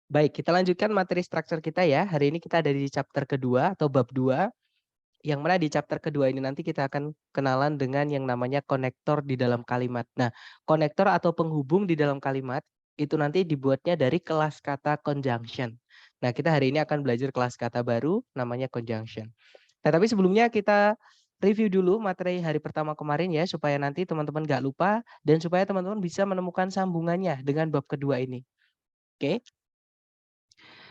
Baik, kita lanjutkan materi struktur kita ya. Hari ini kita ada di chapter kedua atau bab 2, yang mana di chapter kedua ini nanti kita akan kenalan dengan yang namanya konektor di dalam kalimat. Nah, konektor atau penghubung di dalam kalimat itu nanti dibuatnya dari kelas kata conjunction. Nah, kita hari ini akan belajar kelas kata baru namanya conjunction. Nah, tapi sebelumnya kita review dulu materi hari pertama kemarin ya, supaya nanti teman-teman nggak lupa dan supaya teman-teman bisa menemukan sambungannya dengan bab kedua ini. Oke?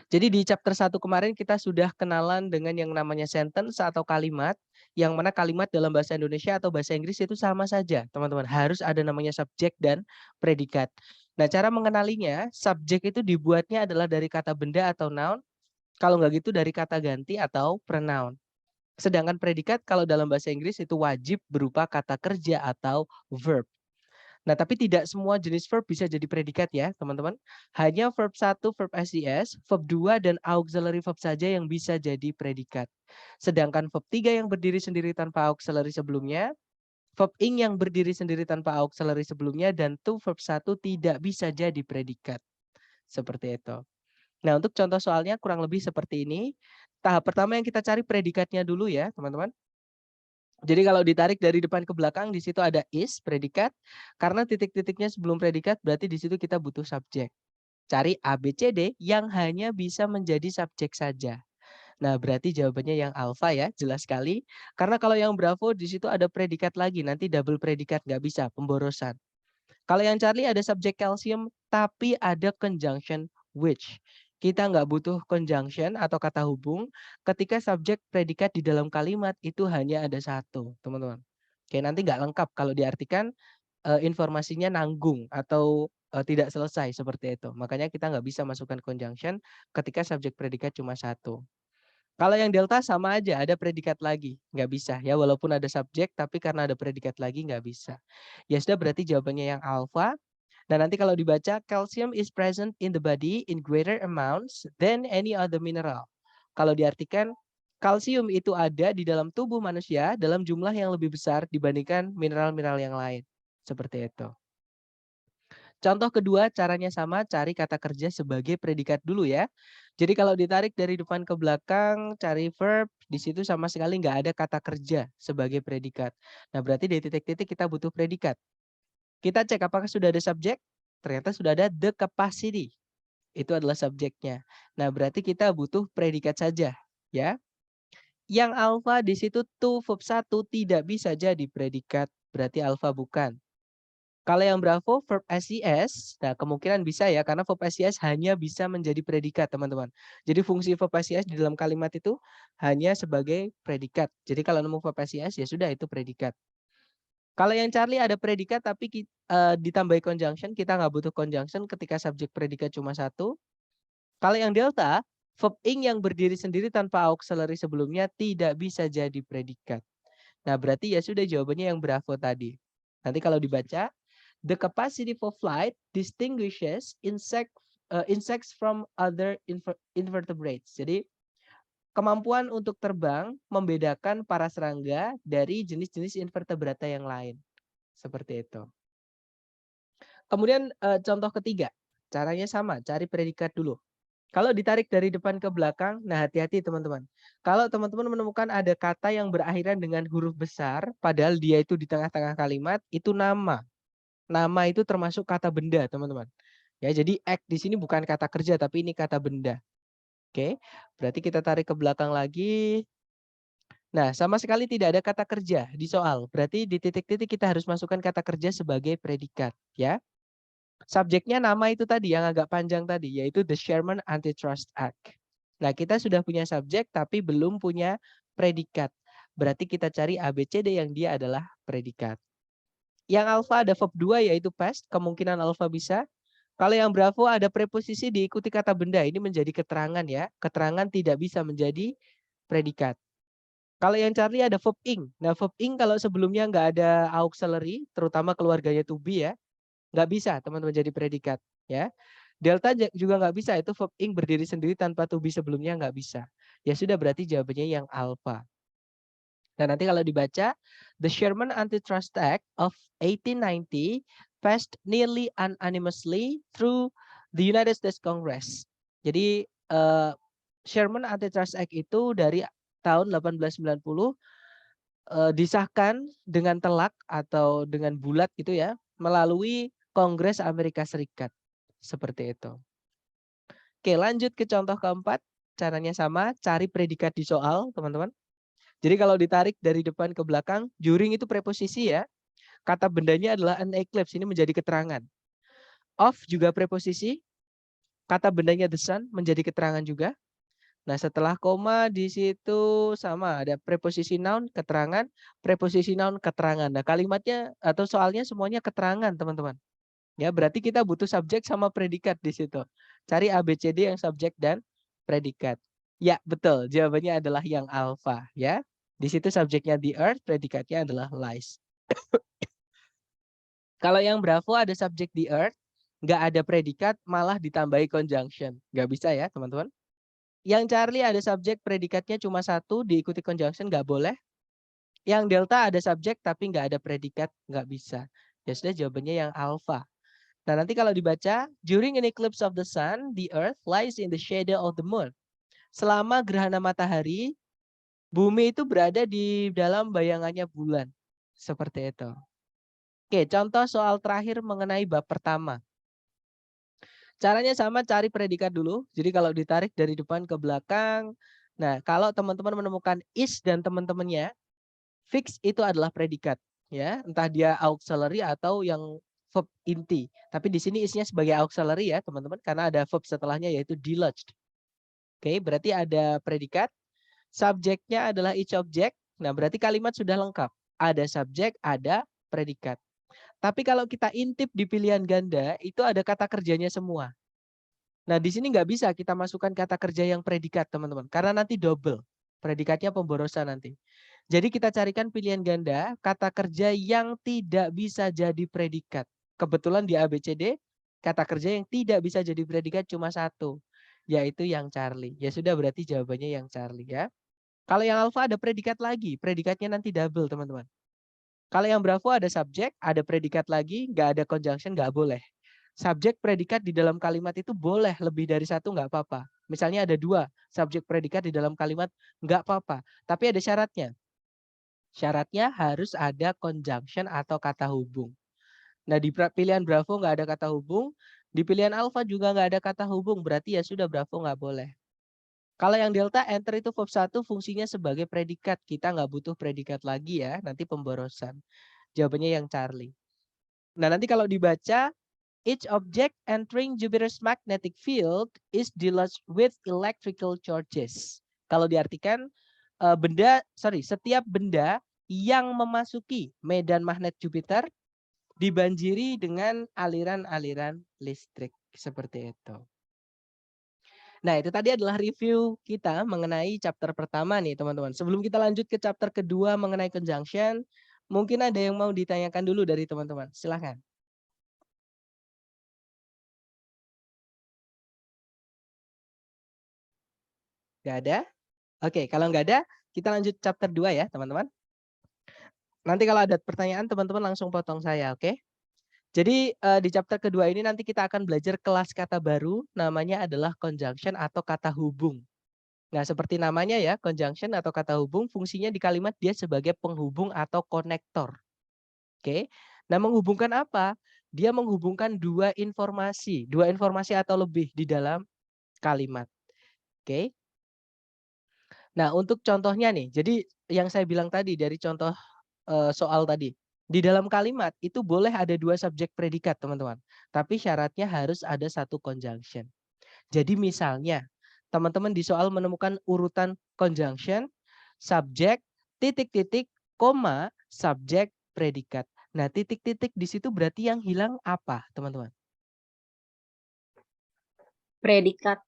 Jadi di chapter 1 kemarin kita sudah kenalan dengan yang namanya sentence atau kalimat, yang mana kalimat dalam bahasa Indonesia atau bahasa Inggris itu sama saja, teman-teman. Harus ada namanya subjek dan predikat. Nah, cara mengenalinya, subjek itu dibuatnya adalah dari kata benda atau noun, kalau nggak gitu dari kata ganti atau pronoun. Sedangkan predikat kalau dalam bahasa Inggris itu wajib berupa kata kerja atau verb. Nah, tapi tidak semua jenis verb bisa jadi predikat ya, teman-teman. Hanya verb 1, verb SES, verb 2, dan auxiliary verb saja yang bisa jadi predikat. Sedangkan verb 3 yang berdiri sendiri tanpa auxiliary sebelumnya, verb ing yang berdiri sendiri tanpa auxiliary sebelumnya, dan to verb 1 tidak bisa jadi predikat. Seperti itu. Nah, untuk contoh soalnya kurang lebih seperti ini. Tahap pertama yang kita cari predikatnya dulu ya, teman-teman. Jadi kalau ditarik dari depan ke belakang di situ ada is predikat, karena titik-titiknya sebelum predikat berarti di situ kita butuh subjek. Cari A, B, C, D yang hanya bisa menjadi subjek saja. Nah, berarti jawabannya yang alfa ya, jelas sekali. Karena kalau yang bravo di situ ada predikat lagi, nanti double predikat nggak bisa, pemborosan. Kalau yang Charlie ada subjek kalsium, tapi ada conjunction which. Kita nggak butuh conjunction atau kata hubung ketika subjek predikat di dalam kalimat itu hanya ada satu, teman-teman. Oke, nanti nggak lengkap kalau diartikan informasinya nanggung atau tidak selesai seperti itu. Makanya kita nggak bisa masukkan conjunction ketika subjek predikat cuma satu. Kalau yang delta sama aja, ada predikat lagi, nggak bisa ya, walaupun ada subjek tapi karena ada predikat lagi nggak bisa. Ya sudah berarti jawabannya yang alfa. Dan nanti kalau dibaca, calcium is present in the body in greater amounts than any other mineral. Kalau diartikan, kalsium itu ada di dalam tubuh manusia dalam jumlah yang lebih besar dibandingkan mineral-mineral yang lain. Seperti itu. Contoh kedua, caranya sama, cari kata kerja sebagai predikat dulu ya. Jadi kalau ditarik dari depan ke belakang, cari verb, di situ sama sekali nggak ada kata kerja sebagai predikat. Nah, berarti di titik-titik kita butuh predikat. Kita cek apakah sudah ada subjek, ternyata sudah ada the capacity. Itu adalah subjeknya. Nah, berarti kita butuh predikat saja, ya. Yang alfa di situ to verb 1 tidak bisa jadi predikat, berarti alfa bukan. Kalau yang bravo verb SES, nah kemungkinan bisa ya karena verb SES hanya bisa menjadi predikat, teman-teman. Jadi fungsi verb SES di dalam kalimat itu hanya sebagai predikat. Jadi kalau nemu verb SES ya sudah itu predikat. Kalau yang Charlie ada predikat tapi ditambahi conjunction, kita nggak butuh conjunction ketika subjek predikat cuma satu. Kalau yang delta, verb ing yang berdiri sendiri tanpa auxiliary sebelumnya tidak bisa jadi predikat. Nah, berarti ya sudah jawabannya yang bravo tadi. Nanti kalau dibaca, the capacity for flight distinguishes insects from other invertebrates. Jadi kemampuan untuk terbang membedakan para serangga dari jenis-jenis invertebrata yang lain. Seperti itu. Kemudian contoh ketiga, caranya sama, cari predikat dulu. Kalau ditarik dari depan ke belakang, nah hati-hati teman-teman. Kalau teman-teman menemukan ada kata yang berakhiran dengan huruf besar, padahal dia itu di tengah-tengah kalimat, itu nama. Nama itu termasuk kata benda, teman-teman. Ya, jadi act di sini bukan kata kerja, tapi ini kata benda. Oke, berarti kita tarik ke belakang lagi. Nah, sama sekali tidak ada kata kerja di soal. Berarti di titik-titik kita harus masukkan kata kerja sebagai predikat, ya. Subjeknya nama itu tadi yang agak panjang tadi, yaitu The Sherman Antitrust Act. Nah, kita sudah punya subjek tapi belum punya predikat. Berarti kita cari ABCD yang dia adalah predikat. Yang alfa ada verb 2 yaitu past, kemungkinan alfa bisa. Kalau yang bravo ada preposisi diikuti kata benda, ini menjadi keterangan ya. Keterangan tidak bisa menjadi predikat. Kalau yang Charlie ada verb ing. Nah, verb ing kalau sebelumnya nggak ada auxiliary, terutama keluarganya to be ya, nggak bisa teman-teman jadi predikat ya. Delta juga nggak bisa, itu verb ing berdiri sendiri tanpa to be sebelumnya nggak bisa. Ya sudah berarti jawabannya yang alfa. Nah nanti kalau dibaca, the Sherman Antitrust Act of 1890 passed nearly unanimously through the United States Congress. Jadi Sherman Antitrust Act itu dari tahun 1890 disahkan dengan telak atau dengan bulat gitu ya melalui Kongres Amerika Serikat. Seperti itu. Oke, lanjut ke contoh keempat. Caranya sama, cari predikat di soal, teman-teman. Jadi kalau ditarik dari depan ke belakang, during itu preposisi ya. Kata bendanya adalah an eclipse, ini menjadi keterangan. Of juga preposisi. Kata bendanya the sun menjadi keterangan juga. Nah, setelah koma di situ sama ada preposisi noun keterangan, preposisi noun keterangan. Nah, kalimatnya atau soalnya semuanya keterangan, teman-teman. Ya, berarti kita butuh subjek sama predikat di situ. Cari ABCD yang subjek dan predikat. Ya, betul. Jawabannya adalah yang alfa, ya. Di situ subjeknya the earth, predikatnya adalah lies. Kalau yang Bravo ada subjek the earth, nggak ada predikat, malah ditambahi conjunction. Nggak bisa ya, teman-teman. Yang Charlie ada subjek predikatnya cuma satu, diikuti conjunction nggak boleh. Yang Delta ada subjek tapi nggak ada predikat, nggak bisa. Ya sudah, jawabannya yang alpha. Nah, nanti kalau dibaca, during an eclipse of the sun, the earth lies in the shadow of the moon. Selama gerhana matahari, bumi itu berada di dalam bayangannya bulan. Seperti itu. Oke, contoh soal terakhir mengenai bab pertama. Caranya sama, cari predikat dulu. Jadi kalau ditarik dari depan ke belakang, nah kalau teman-teman menemukan is dan teman-temannya, fix itu adalah predikat. Ya, entah dia auxiliary atau yang verb inti. Tapi di sini isnya sebagai auxiliary ya teman-teman, karena ada verb setelahnya yaitu deluged. Oke, berarti ada predikat. Subjeknya adalah each object. Nah, berarti kalimat sudah lengkap. Ada subjek, ada predikat. Tapi kalau kita intip di pilihan ganda, itu ada kata kerjanya semua. Nah, di sini nggak bisa kita masukkan kata kerja yang predikat, teman-teman. Karena nanti double. Predikatnya pemborosan nanti. Jadi kita carikan pilihan ganda, kata kerja yang tidak bisa jadi predikat. Kebetulan di ABCD, kata kerja yang tidak bisa jadi predikat cuma satu. Yaitu yang Charlie. Ya sudah, berarti jawabannya yang Charlie ya. Kalau yang alpha ada predikat lagi. Predikatnya nanti double, teman-teman. Kalau yang Bravo ada subjek, ada predikat lagi, nggak ada conjunction, nggak boleh. Subjek predikat di dalam kalimat itu boleh lebih dari satu, nggak apa-apa. Misalnya ada dua subjek predikat di dalam kalimat, nggak apa-apa. Tapi ada syaratnya. Syaratnya harus ada conjunction atau kata hubung. Nah, di pilihan Bravo nggak ada kata hubung, di pilihan Alpha juga nggak ada kata hubung, berarti ya sudah Bravo nggak boleh. Kalau yang Delta, enter itu verb 1 fungsinya sebagai predikat. Kita nggak butuh predikat lagi ya, nanti pemborosan. Jawabannya yang Charlie. Nah, nanti kalau dibaca, each object entering Jupiter's magnetic field is deluged with electrical charges. Kalau diartikan, setiap benda yang memasuki medan magnet Jupiter dibanjiri dengan aliran-aliran listrik. Seperti itu. Nah, itu tadi adalah review kita mengenai chapter pertama nih, teman-teman. Sebelum kita lanjut ke chapter kedua mengenai conjunction, mungkin ada yang mau ditanyakan dulu dari teman-teman. Silahkan. Gak ada? Oke, kalau nggak ada, kita lanjut chapter 2 ya, teman-teman. Nanti kalau ada pertanyaan, teman-teman langsung potong saya, oke? Jadi di chapter kedua ini nanti kita akan belajar kelas kata baru, namanya adalah conjunction atau kata hubung. Nah, seperti namanya ya, conjunction atau kata hubung, fungsinya di kalimat dia sebagai penghubung atau konektor. Oke. Nah, menghubungkan apa? Dia menghubungkan dua informasi atau lebih di dalam kalimat. Oke. Nah, untuk contohnya nih, jadi yang saya bilang tadi dari contoh soal tadi, di dalam kalimat itu boleh ada dua subjek predikat, teman-teman. Tapi syaratnya harus ada satu conjunction. Jadi misalnya, teman-teman di soal menemukan urutan conjunction, subjek, titik-titik, koma, subjek, predikat. Nah, titik-titik di situ berarti yang hilang apa, teman-teman? Predikat.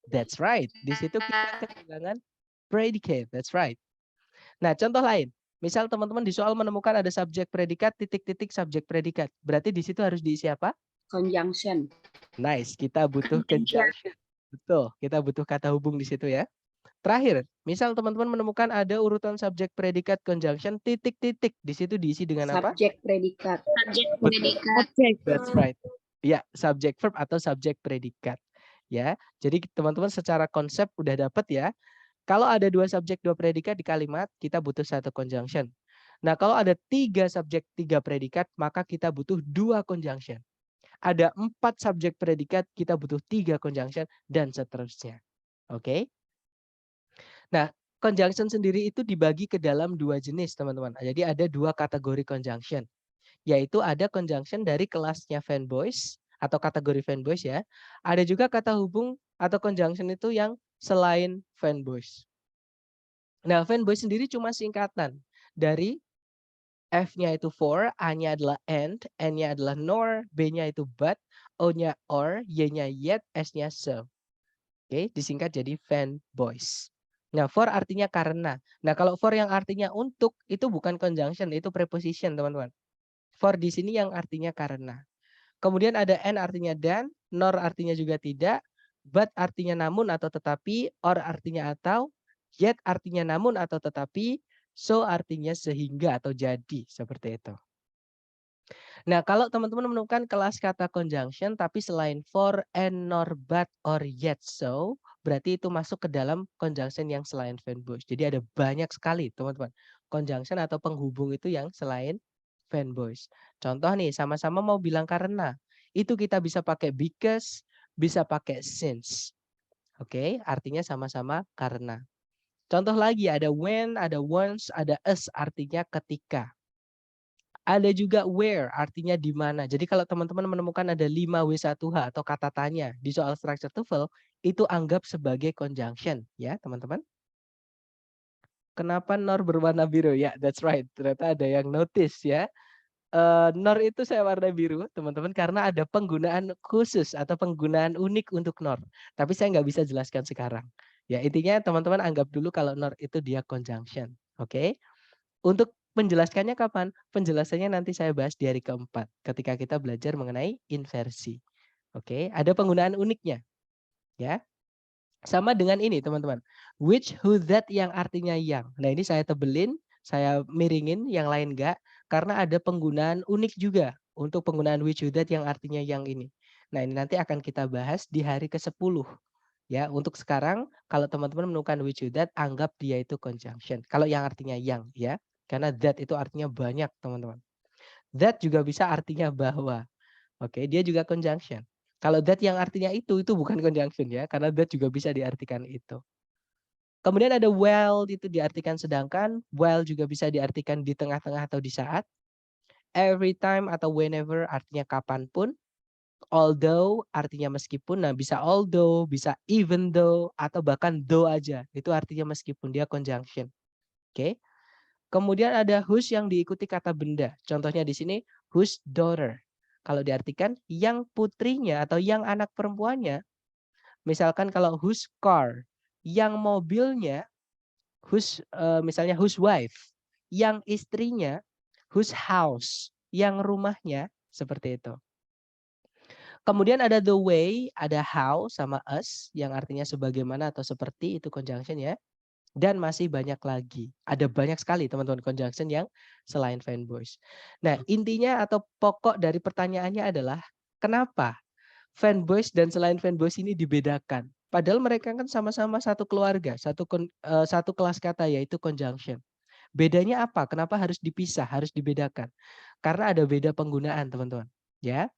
That's right. Di situ kita kehilangan predicate. That's right. Nah, contoh lain. Misal teman-teman di soal menemukan ada subjek predikat, titik-titik subjek predikat. Berarti di situ harus diisi apa? Conjunction. Nice, kita butuh conjunction. Betul, kita butuh kata hubung di situ ya. Terakhir, misal teman-teman menemukan ada urutan subjek predikat conjunction titik-titik. Di situ diisi dengan apa? Subjek predikat. Subjek predikat. That's right. Ya, subjek verb atau subjek predikat. Ya, jadi teman-teman secara konsep udah dapat ya. Kalau ada 2 subjek 2 predikat di kalimat, kita butuh satu conjunction. Nah, kalau ada 3 subjek 3 predikat, maka kita butuh 2 conjunction. Ada 4 subjek predikat, kita butuh 3 conjunction dan seterusnya. Oke. Nah, conjunction sendiri itu dibagi ke dalam 2 jenis, teman-teman. Jadi ada 2 kategori conjunction, yaitu ada conjunction dari kelasnya fanboys atau kategori fanboys ya. Ada juga kata hubung atau conjunction itu yang selain fanboys. Nah, fanboys sendiri cuma singkatan dari F-nya itu for, A-nya adalah and, N-nya adalah nor, B-nya itu but, O-nya or, Y-nya yet, S-nya so. Oke, disingkat jadi fanboys. Nah, for artinya karena. Nah, kalau for yang artinya untuk itu bukan conjunction, itu preposition, teman-teman. For di sini yang artinya karena. Kemudian ada and artinya dan, nor artinya juga tidak, but artinya namun atau tetapi, or artinya atau, yet artinya namun atau tetapi, so artinya sehingga atau jadi, seperti itu. Nah, kalau teman-teman menemukan kelas kata conjunction tapi selain for, and, nor, but, or, yet, so, berarti itu masuk ke dalam conjunction yang selain fanboys. Jadi ada banyak sekali, teman-teman, conjunction atau penghubung itu yang selain fanboys. Contoh nih, sama-sama mau bilang karena. Itu kita bisa pakai because, bisa pakai since. Oke, artinya sama-sama karena. Contoh lagi ada when, ada once, ada as artinya ketika. Ada juga where, artinya di mana. Jadi kalau teman-teman menemukan ada 5W1H atau kata tanya di soal structure TOEFL, itu anggap sebagai conjunction ya teman-teman. Kenapa nor berwarna biru? Ya, that's right. Ternyata ada yang notice ya. Nor itu saya warna biru teman-teman karena ada penggunaan khusus atau penggunaan unik untuk nor. Tapi saya nggak bisa jelaskan sekarang. Ya intinya teman-teman anggap dulu kalau nor itu dia conjunction. Oke. Untuk menjelaskannya kapan? Penjelasannya nanti saya bahas di hari keempat ketika kita belajar mengenai inversi. Oke, ada penggunaan uniknya ya. Sama dengan ini teman-teman. Which, who, that yang artinya yang. Nah ini saya tebelin, saya miringin, yang lain enggak. Karena ada penggunaan unik juga untuk penggunaan which, who, that yang artinya yang ini. Nah ini nanti akan kita bahas di hari ke-10. Ya, untuk sekarang kalau teman-teman menemukan which, who, that, anggap dia itu conjunction. Kalau yang artinya yang ya. Karena that itu artinya banyak teman-teman. That juga bisa artinya bahwa. Oke, dia juga conjunction. Kalau that yang artinya itu bukan conjunction ya, karena that juga bisa diartikan itu. Kemudian ada while itu diartikan sedangkan, while juga bisa diartikan di tengah-tengah atau di saat. Every time atau whenever artinya kapanpun. Although artinya meskipun, nah bisa although, bisa even though, atau bahkan though aja. Itu artinya meskipun, dia conjunction. Oke. Kemudian ada whose yang diikuti kata benda. Contohnya di sini whose daughter. Kalau diartikan yang putrinya atau yang anak perempuannya. Misalkan kalau whose car, yang mobilnya, misalnya whose wife, yang istrinya, whose house, yang rumahnya, seperti itu. Kemudian ada the way, ada how sama us yang artinya sebagaimana atau seperti, itu conjunction ya. Dan masih banyak lagi. Ada banyak sekali teman-teman conjunction yang selain fanboys. Nah, intinya atau pokok dari pertanyaannya adalah kenapa fanboys dan selain fanboys ini dibedakan? Padahal mereka kan sama-sama satu keluarga, satu kelas kata yaitu conjunction. Bedanya apa? Kenapa harus dipisah, harus dibedakan? Karena ada beda penggunaan, teman-teman. Ya.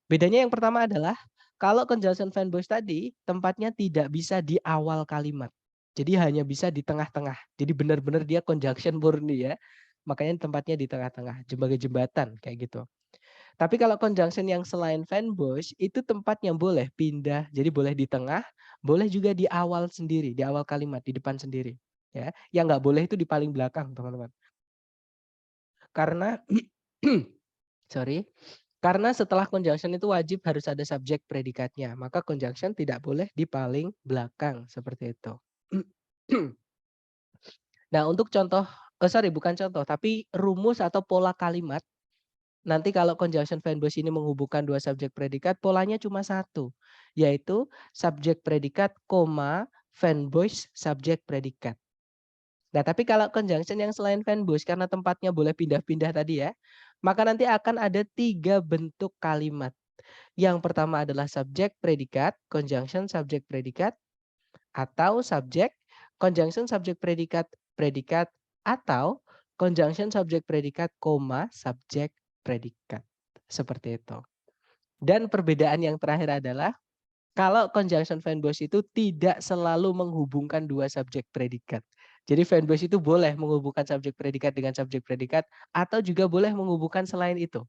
Bedanya yang pertama adalah kalau conjunction fanboys tadi tempatnya tidak bisa di awal kalimat. Jadi hanya bisa di tengah-tengah. Jadi benar-benar dia conjunction murni ya. Makanya tempatnya di tengah-tengah, sebagai jembatan kayak gitu. Tapi kalau conjunction yang selain fanboys itu tempatnya boleh pindah. Jadi boleh di tengah, boleh juga di awal sendiri, di awal kalimat, di depan sendiri. Ya, yang nggak boleh itu di paling belakang, teman-teman. Karena sorry, karena setelah conjunction itu wajib harus ada subjek predikatnya. Maka conjunction tidak boleh di paling belakang seperti itu. Nah, untuk contoh, sorry bukan contoh, tapi rumus atau pola kalimat. Nanti kalau conjunction fanboys ini menghubungkan dua subjek predikat, polanya cuma satu, yaitu subjek predikat, koma, fanboys subjek predikat. Nah, tapi kalau conjunction yang selain fanboys karena tempatnya boleh pindah-pindah tadi ya, maka nanti akan ada 3 bentuk kalimat. Yang pertama adalah subjek predikat, conjunction subjek predikat, atau subjek, conjunction subjek predikat, predikat, atau conjunction subjek predikat, koma, subjek predikat. Seperti itu. Dan perbedaan yang terakhir adalah kalau conjunction verb voice itu tidak selalu menghubungkan dua subjek predikat. Jadi verb voice itu boleh menghubungkan subjek predikat dengan subjek predikat atau juga boleh menghubungkan selain itu.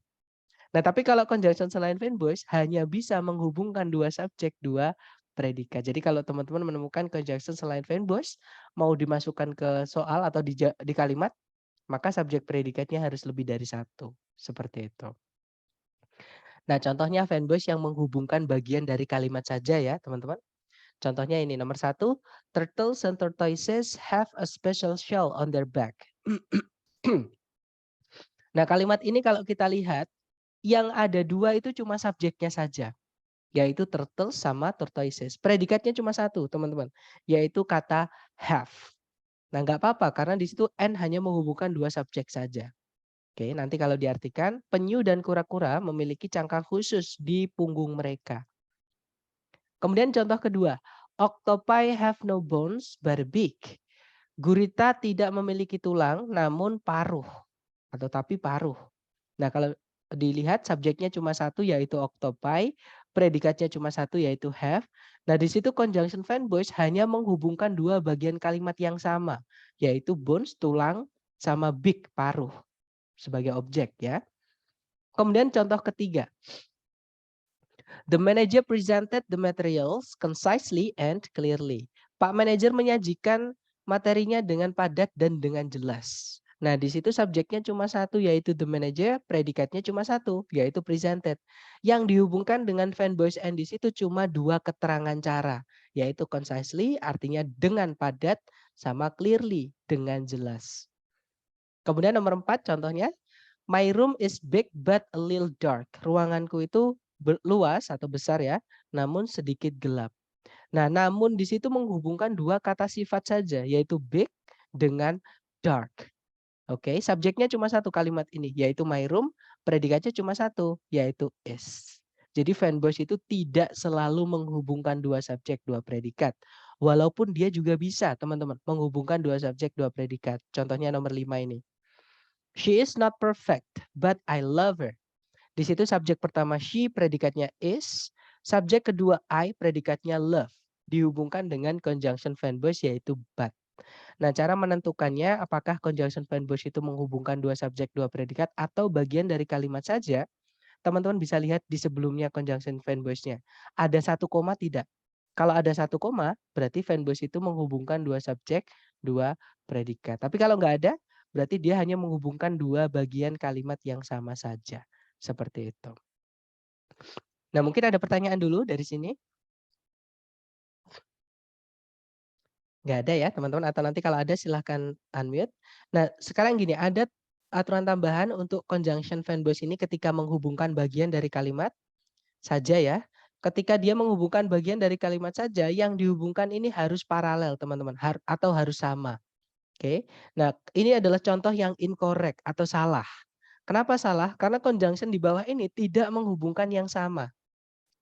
Nah, tapi kalau conjunction selain verb voice hanya bisa menghubungkan dua subjek, dua predikat. Jadi kalau teman-teman menemukan conjunction selain verb voice mau dimasukkan ke soal atau di kalimat, maka subjek predikatnya harus lebih dari satu. Seperti itu. Nah, contohnya verb voice yang menghubungkan bagian dari kalimat saja ya, teman-teman. Contohnya ini nomor 1, turtles and tortoises have a special shell on their back. Nah, kalimat ini kalau kita lihat, yang ada dua itu cuma subjeknya saja, yaitu turtles sama tortoises. Predikatnya cuma satu, teman-teman, yaitu kata have. Nah, nggak apa-apa karena di situ and hanya menghubungkan dua subjek saja. Oke, nanti kalau diartikan, penyu dan kura-kura memiliki cangkang khusus di punggung mereka. Kemudian contoh kedua, octopi have no bones but big. Gurita tidak memiliki tulang namun paruh atau tapi paruh. Nah, kalau dilihat subjeknya cuma satu yaitu octopi, predikatnya cuma satu yaitu have. Nah, di situ conjunction verb voice hanya menghubungkan dua bagian kalimat yang sama, yaitu bones tulang sama big paruh sebagai objek ya. Kemudian contoh ketiga. The manager presented the materials concisely and clearly. Pak manajer menyajikan materinya dengan padat dan dengan jelas. Nah, di situ subjeknya cuma satu yaitu the manager, predikatnya cuma satu yaitu presented. Yang dihubungkan dengan verb voice and di situ cuma dua keterangan cara, yaitu concisely artinya dengan padat sama clearly dengan jelas. Kemudian nomor 4 contohnya, my room is big but a little dark. Ruanganku itu luas atau besar ya, namun sedikit gelap. Nah, namun di situ menghubungkan dua kata sifat saja, yaitu big dengan dark. Oke, subjeknya cuma satu kalimat ini, yaitu my room, predikatnya cuma satu, yaitu is. Jadi verb voice itu tidak selalu menghubungkan dua subjek, dua predikat. Walaupun dia juga bisa, teman-teman, menghubungkan dua subjek, dua predikat. Contohnya nomor 5 ini. She is not perfect, but I love her. Di situ subjek pertama she, predikatnya is. Subjek kedua I, predikatnya love. Dihubungkan dengan conjunction verb voice yaitu but. Nah, cara menentukannya apakah conjunction verb voice itu menghubungkan dua subjek, dua predikat atau bagian dari kalimat saja, teman-teman bisa lihat di sebelumnya conjunction verb voice-nya. Ada satu koma tidak? Kalau ada satu koma, berarti verb voice itu menghubungkan dua subjek, dua predikat. Tapi kalau nggak ada, berarti dia hanya menghubungkan dua bagian kalimat yang sama saja. Seperti itu. Nah, mungkin ada pertanyaan dulu dari sini. Nggak ada ya teman-teman, atau nanti kalau ada silahkan unmute. Nah, sekarang gini, ada aturan tambahan untuk conjunction verb voice ini ketika menghubungkan bagian dari kalimat saja ya. Ketika dia menghubungkan bagian dari kalimat saja, yang dihubungkan ini harus paralel teman-teman, atau harus sama. Oke. Nah, ini adalah contoh yang incorrect atau salah. Kenapa salah? Karena conjunction di bawah ini tidak menghubungkan yang sama.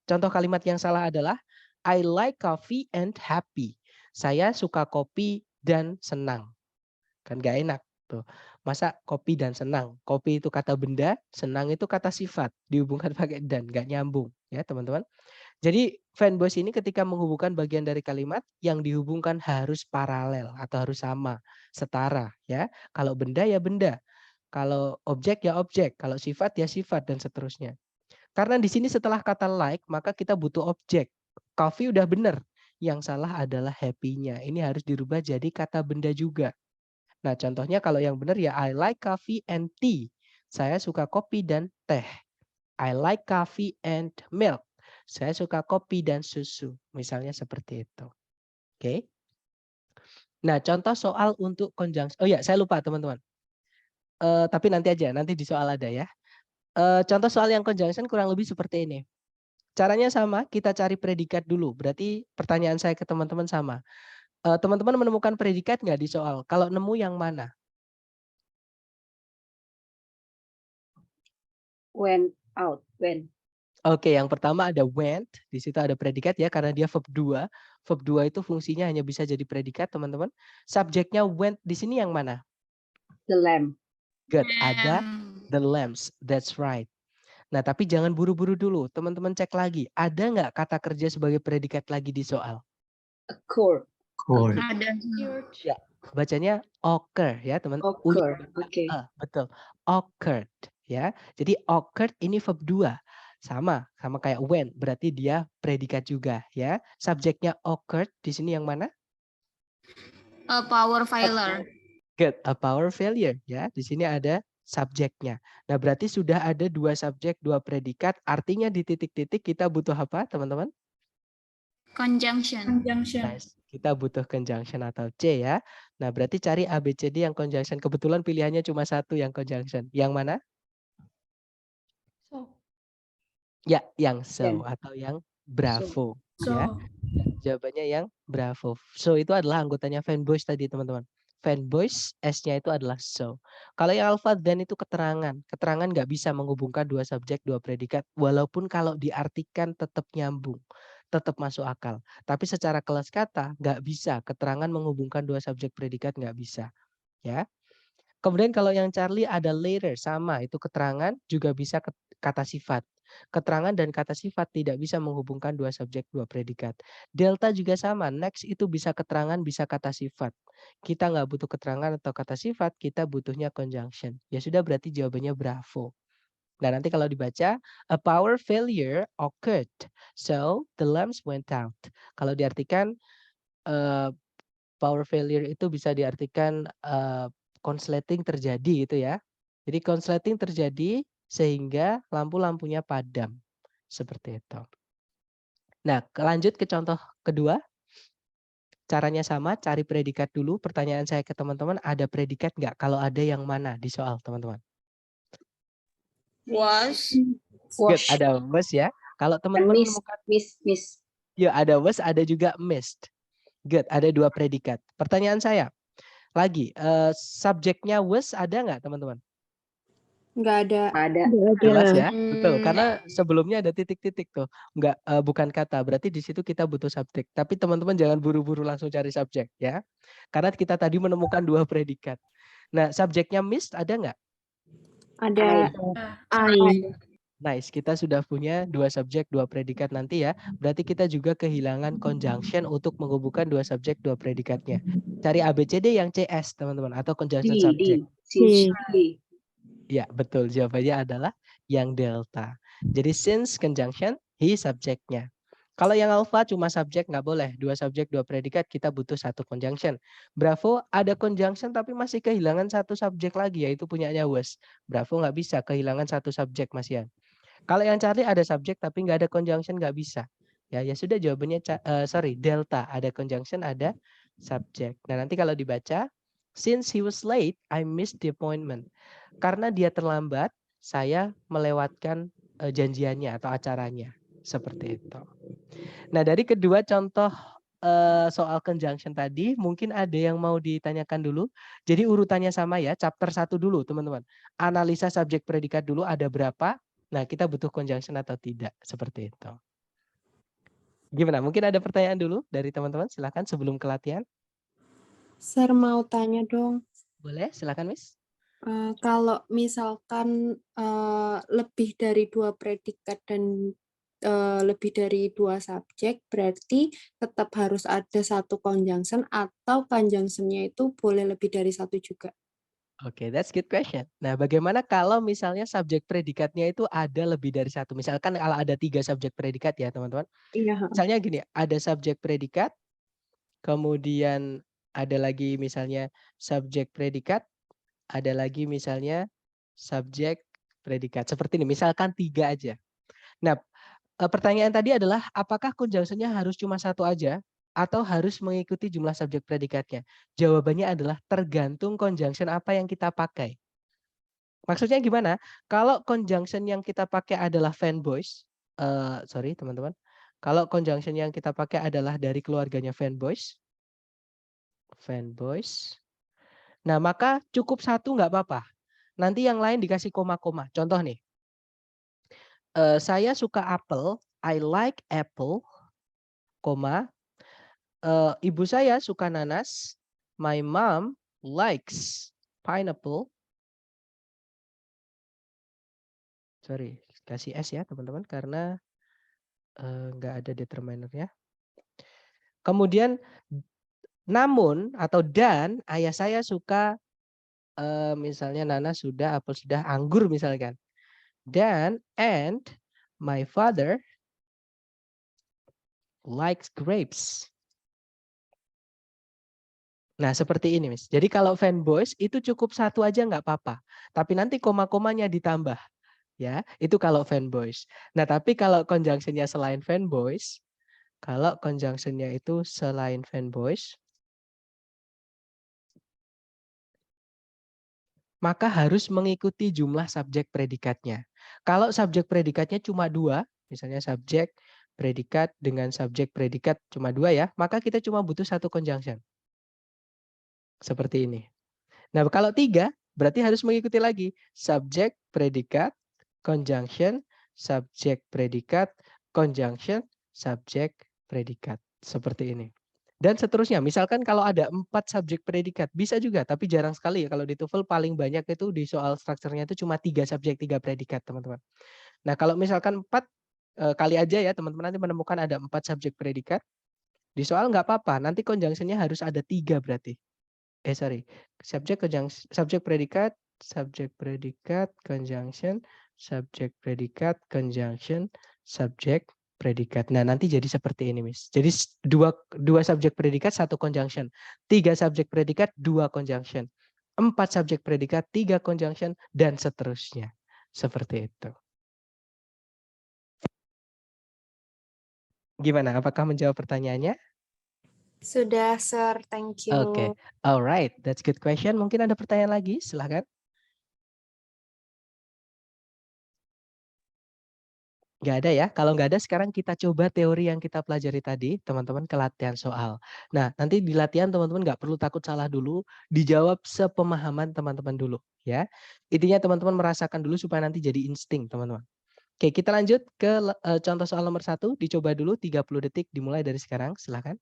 Contoh kalimat yang salah adalah I like coffee and happy. Saya suka kopi dan senang. Kan gak enak tuh. Masa kopi dan senang? Kopi itu kata benda, senang itu kata sifat. Dihubungkan pakai dan, gak nyambung ya teman-teman. Jadi verb voice ini ketika menghubungkan bagian dari kalimat yang dihubungkan harus paralel atau harus sama, setara ya. Kalau benda ya benda, kalau objek ya objek, kalau sifat ya sifat dan seterusnya. Karena di sini setelah kata like maka kita butuh objek. Coffee udah benar. Yang salah adalah happy-nya. Ini harus dirubah jadi kata benda juga. Nah, contohnya kalau yang benar ya I like coffee and tea. Saya suka kopi dan teh. I like coffee and milk. Saya suka kopi dan susu. Misalnya seperti itu. Oke. Nah, contoh soal untuk conjunction. Oh ya, saya lupa teman-teman. Tapi nanti aja, nanti di soal ada ya. Contoh soal yang conjunction kurang lebih seperti ini. Caranya sama, kita cari predikat dulu. Berarti pertanyaan saya ke teman-teman sama. Teman-teman menemukan predikat nggak di soal? Kalau nemu yang mana? Went out. When. Oke, yang pertama ada went, di situ ada predikat ya karena dia verb 2. Verb 2 itu fungsinya hanya bisa jadi predikat, teman-teman. Subjeknya went di sini yang mana? The lamb. Good, ada the lambs. That's right. Nah, tapi jangan buru-buru dulu. Teman-teman cek lagi, ada nggak kata kerja sebagai predikat lagi di soal? Occur. Ada. Ya, bacanya occur ya, teman. Occur. Oke. Betul. Occurred ya. Jadi occurred ini verb 2. Sama kayak when, berarti dia predikat juga ya. Subjeknya occurred di sini yang mana? A power failure. Good, a power failure ya. Di sini ada subjeknya. Nah, berarti sudah ada 2 subjek, 2 predikat. Artinya di titik-titik kita butuh apa, teman-teman? Conjunction. Nice. Kita butuh conjunction atau C ya. Nah, berarti cari A, B, C, D yang conjunction. Kebetulan pilihannya cuma 1 yang conjunction. Yang mana? Ya, yang so atau yang bravo ya. Jawabannya yang bravo. So itu adalah anggotanya fanboys tadi, teman-teman. Fanboys S-nya itu adalah so. Kalau yang alpha then itu keterangan. Keterangan nggak bisa menghubungkan 2 subjek, 2 predikat. Walaupun kalau diartikan tetap nyambung. Tetap masuk akal. Tapi secara kelas kata nggak bisa. Keterangan menghubungkan 2 subjek predikat nggak bisa. Ya. Kemudian kalau yang Charlie ada later, sama. Itu keterangan juga bisa kata sifat. Keterangan dan kata sifat tidak bisa menghubungkan 2 subjek, 2 predikat. Delta juga sama. Next itu bisa keterangan, bisa kata sifat. Kita nggak butuh keterangan atau kata sifat, kita butuhnya conjunction. Ya sudah, berarti jawabannya bravo. Nah, nanti kalau dibaca, a power failure occurred. So, the lamps went out. Kalau diartikan, power failure itu bisa diartikan konsleting terjadi gitu ya. Jadi konsleting terjadi sehingga lampu-lampunya padam. Seperti itu. Nah, lanjut ke contoh kedua. Caranya sama, cari predikat dulu. Pertanyaan saya ke teman-teman, ada predikat nggak? Kalau ada, yang mana di soal, teman-teman? Was. Good, Wash. ada was ya. Kalau And teman-teman miss. menemukan, Miss. ya ada was, ada juga missed. Good, ada 2 predikat. Pertanyaan saya, lagi, subjeknya was ada nggak, teman-teman? Nggak ada. Ada. Jelas ya, betul. Hmm. Karena sebelumnya ada titik-titik tuh, nggak bukan kata. Berarti di situ kita butuh subjek. Tapi teman-teman jangan buru-buru langsung cari subjek ya, karena kita tadi menemukan 2 predikat. Nah, subjeknya miss ada nggak? Ada I. Nice, kita sudah punya 2 subjek, 2 predikat nanti ya. Berarti kita juga kehilangan conjunction untuk menghubungkan 2 subjek, 2 predikatnya. Cari ABCD yang CS, teman-teman, atau conjunction subject. D. Ya, betul. Jawabannya adalah yang delta. Jadi since conjunction, he subjeknya. Kalau yang alpha cuma subjek nggak boleh. 2 subjek, 2 predikat, kita butuh 1 conjunction. Bravo ada conjunction tapi masih kehilangan 1 subjek lagi, yaitu punyanya was. Bravo nggak bisa, kehilangan 1 subjek Mas Ian. Kalau yang Charlie ada subjek tapi nggak ada conjunction, nggak bisa. Ya sudah, jawabannya delta. Ada conjunction, ada subjek. Nah, nanti kalau dibaca, since he was late, I missed the appointment. Karena dia terlambat, saya melewatkan janjiannya atau acaranya. Seperti itu. Nah, dari kedua contoh soal conjunction tadi, mungkin ada yang mau ditanyakan dulu. Jadi urutannya sama ya, chapter 1 dulu teman-teman. Analisa subjek predikat dulu ada berapa. Nah, kita butuh conjunction atau tidak. Seperti itu. Gimana? Mungkin ada pertanyaan dulu dari teman-teman. Silakan sebelum ke latihan. Sir mau tanya dong. Boleh, silakan Miss. Kalau misalkan lebih dari 2 predikat dan lebih dari 2 subjek, berarti tetap harus ada 1 conjunction atau conjunction-nya itu boleh lebih dari 1 juga. Oke, that's good question. Nah, bagaimana kalau misalnya subjek predikatnya itu ada lebih dari 1? Misalkan kalau ada 3 subjek predikat ya, teman-teman. Iya. Misalnya gini, ada subjek predikat, kemudian ada lagi misalnya subjek predikat, ada lagi misalnya subjek predikat. Seperti ini, misalkan 3 aja. Nah, pertanyaan tadi adalah apakah conjunction-nya harus cuma 1 aja atau harus mengikuti jumlah subjek predikatnya? Jawabannya adalah tergantung conjunction apa yang kita pakai. Maksudnya gimana? Kalau conjunction yang kita pakai adalah fanboys, sorry teman-teman. Kalau conjunction yang kita pakai adalah dari keluarganya fanboys. Nah, maka cukup 1 nggak apa-apa. Nanti yang lain dikasih koma-koma. Contoh nih. Saya suka apel. I like apple, koma. Ibu saya suka nanas. My mom likes pineapple. Sorry, kasih S ya teman-teman karena nggak ada determinernya. Kemudian namun atau dan ayah saya suka misalnya nanas sudah, apel sudah, anggur misalkan. Dan and my father likes grapes. Nah, seperti ini, Miss. Jadi kalau fanboys itu cukup satu aja nggak apa-apa. Tapi nanti koma-komanya ditambah. Ya, itu kalau fanboys. Nah, tapi kalau conjunction-nya selain fanboys, kalau conjunction-nya itu selain fanboys, maka harus mengikuti jumlah subjek predikatnya. Kalau subjek predikatnya cuma 2, misalnya subjek predikat dengan subjek predikat cuma 2 ya, maka kita cuma butuh 1 conjunction. Seperti ini. Nah, kalau 3, berarti harus mengikuti lagi. Subjek, predikat, conjunction, subjek, predikat, conjunction, subjek, predikat. Seperti ini. Dan seterusnya. Misalkan kalau ada 4 subjek predikat, bisa juga. Tapi jarang sekali ya. Kalau di TOEFL paling banyak itu di soal strukturnya itu cuma 3 subjek, 3 predikat, teman-teman. Nah, kalau misalkan 4 kali aja ya, teman-teman nanti menemukan ada 4 subjek predikat. Di soal nggak apa-apa. Nanti conjunction-nya harus ada 3 berarti. Subjek predikat, subjek predikat, conjunction, subjek predikat, conjunction, subjek predikat. Nah, nanti jadi seperti ini, Miss. Jadi dua subjek predikat, 1 conjunction. 3 subjek predikat, 2 conjunction. 4 subjek predikat, 3 conjunction, dan seterusnya. Seperti itu. Gimana? Apakah menjawab pertanyaannya? Sudah, Sir. Thank you. Oke. Alright, that's good question. Mungkin ada pertanyaan lagi? Silahkan. Nggak ada ya. Kalau nggak ada, sekarang kita coba teori yang kita pelajari tadi, teman-teman, ke latihan soal. Nah, nanti di latihan teman-teman nggak perlu takut salah dulu, dijawab sepemahaman teman-teman dulu, ya. Intinya teman-teman merasakan dulu supaya nanti jadi insting, teman-teman. Oke, kita lanjut ke contoh soal nomor 1. Dicoba dulu 30 detik dimulai dari sekarang. Silahkan.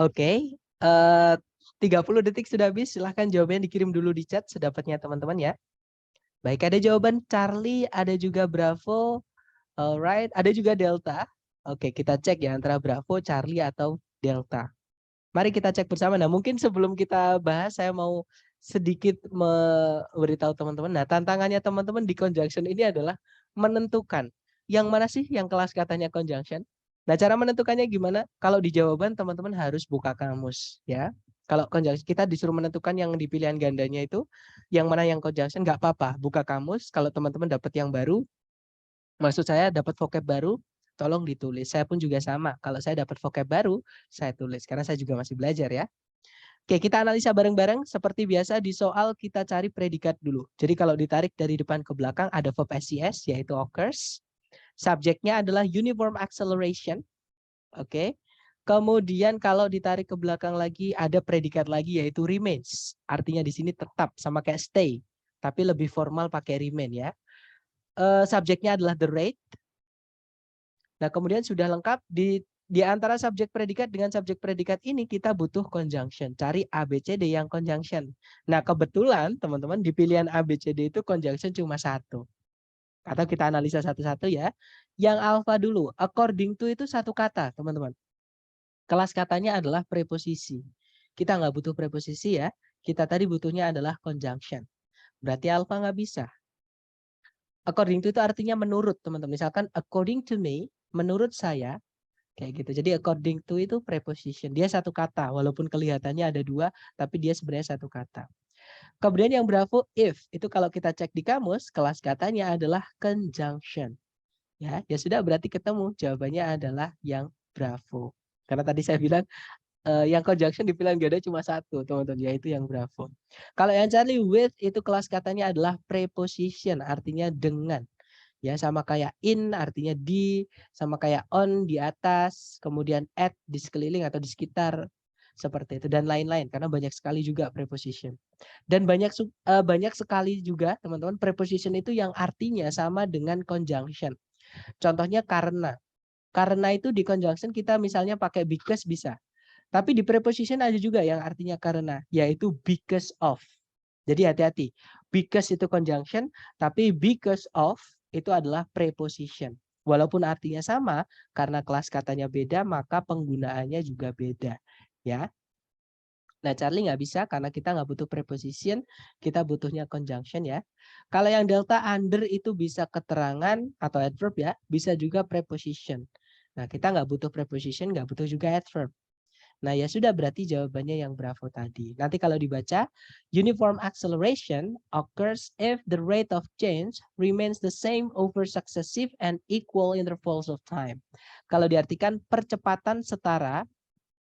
Oke, 30 detik sudah habis. Silahkan jawabannya dikirim dulu di chat sedapatnya teman-teman ya. Baik, ada jawaban Charlie, ada juga Bravo. Alright, ada juga Delta. Oke, kita cek ya antara Bravo, Charlie, atau Delta. Mari kita cek bersama. Nah, mungkin sebelum kita bahas, saya mau sedikit memberitahu teman-teman. Nah, tantangannya teman-teman di conjunction ini adalah menentukan yang mana sih yang kelas katanya conjunction. Nah, cara menentukannya gimana? Kalau di jawaban teman-teman harus buka kamus ya. Kalau conjunction kita disuruh menentukan yang di pilihan gandanya itu yang mana yang conjunction, nggak apa-apa. Buka kamus. Kalau teman-teman dapat yang baru, maksud saya dapat vocab baru, tolong ditulis. Saya pun juga sama. Kalau saya dapat vocab baru, saya tulis. Karena saya juga masih belajar ya. Oke, kita analisa bareng-bareng. Seperti biasa di soal kita cari predikat dulu. Jadi kalau ditarik dari depan ke belakang ada verb SCS yaitu occurs. Subjeknya adalah uniform acceleration. Oke. Kemudian kalau ditarik ke belakang lagi ada predikat lagi yaitu remains. Artinya di sini tetap sama kayak stay. Tapi lebih formal pakai remain ya. Subjeknya adalah the rate. Nah, kemudian sudah lengkap di antara subjek predikat dengan subjek predikat ini kita butuh conjunction. Cari ABCD yang conjunction. Nah, kebetulan teman-teman di pilihan ABCD itu conjunction cuma 1. Atau kita analisa satu-satu ya. Yang alpha dulu, according to itu 1 kata, teman-teman. Kelas katanya adalah preposisi. Kita nggak butuh preposisi ya. Kita tadi butuhnya adalah conjunction. Berarti alpha nggak bisa. According to itu artinya menurut, teman-teman. Misalkan according to me, menurut saya, kayak gitu. Jadi according to itu preposition. Dia 1 kata. Walaupun kelihatannya ada 2, tapi dia sebenarnya 1 kata. Kemudian yang bravo if itu kalau kita cek di kamus kelas katanya adalah conjunction. Ya sudah berarti ketemu jawabannya adalah yang bravo. Karena tadi saya bilang yang conjunction di pilihan ganda cuma satu, teman-teman, yaitu yang bravo. Kalau yang Charlie with itu kelas katanya adalah preposition, artinya dengan. Ya, sama kayak in artinya di, sama kayak on di atas, kemudian at di sekeliling atau di sekitar, seperti itu, dan lain-lain, karena banyak sekali juga preposition. Dan banyak sekali juga teman-teman preposition itu yang artinya sama dengan conjunction. Contohnya karena itu di conjunction kita misalnya pakai because bisa. Tapi di preposition ada juga yang artinya karena, yaitu because of. Jadi hati-hati. Because itu conjunction, tapi because of itu adalah preposition. Walaupun artinya sama, karena kelas katanya beda, maka penggunaannya juga beda. Ya. Nah, Charlie nggak bisa karena kita nggak butuh preposition, kita butuhnya conjunction ya. Kalau yang delta under itu bisa keterangan atau adverb ya, bisa juga preposition. Nah, kita nggak butuh preposition, nggak butuh juga adverb. Nah, ya sudah berarti jawabannya yang bravo tadi. Nanti kalau dibaca, uniform acceleration occurs if the rate of change remains the same over successive and equal intervals of time. Kalau diartikan percepatan setara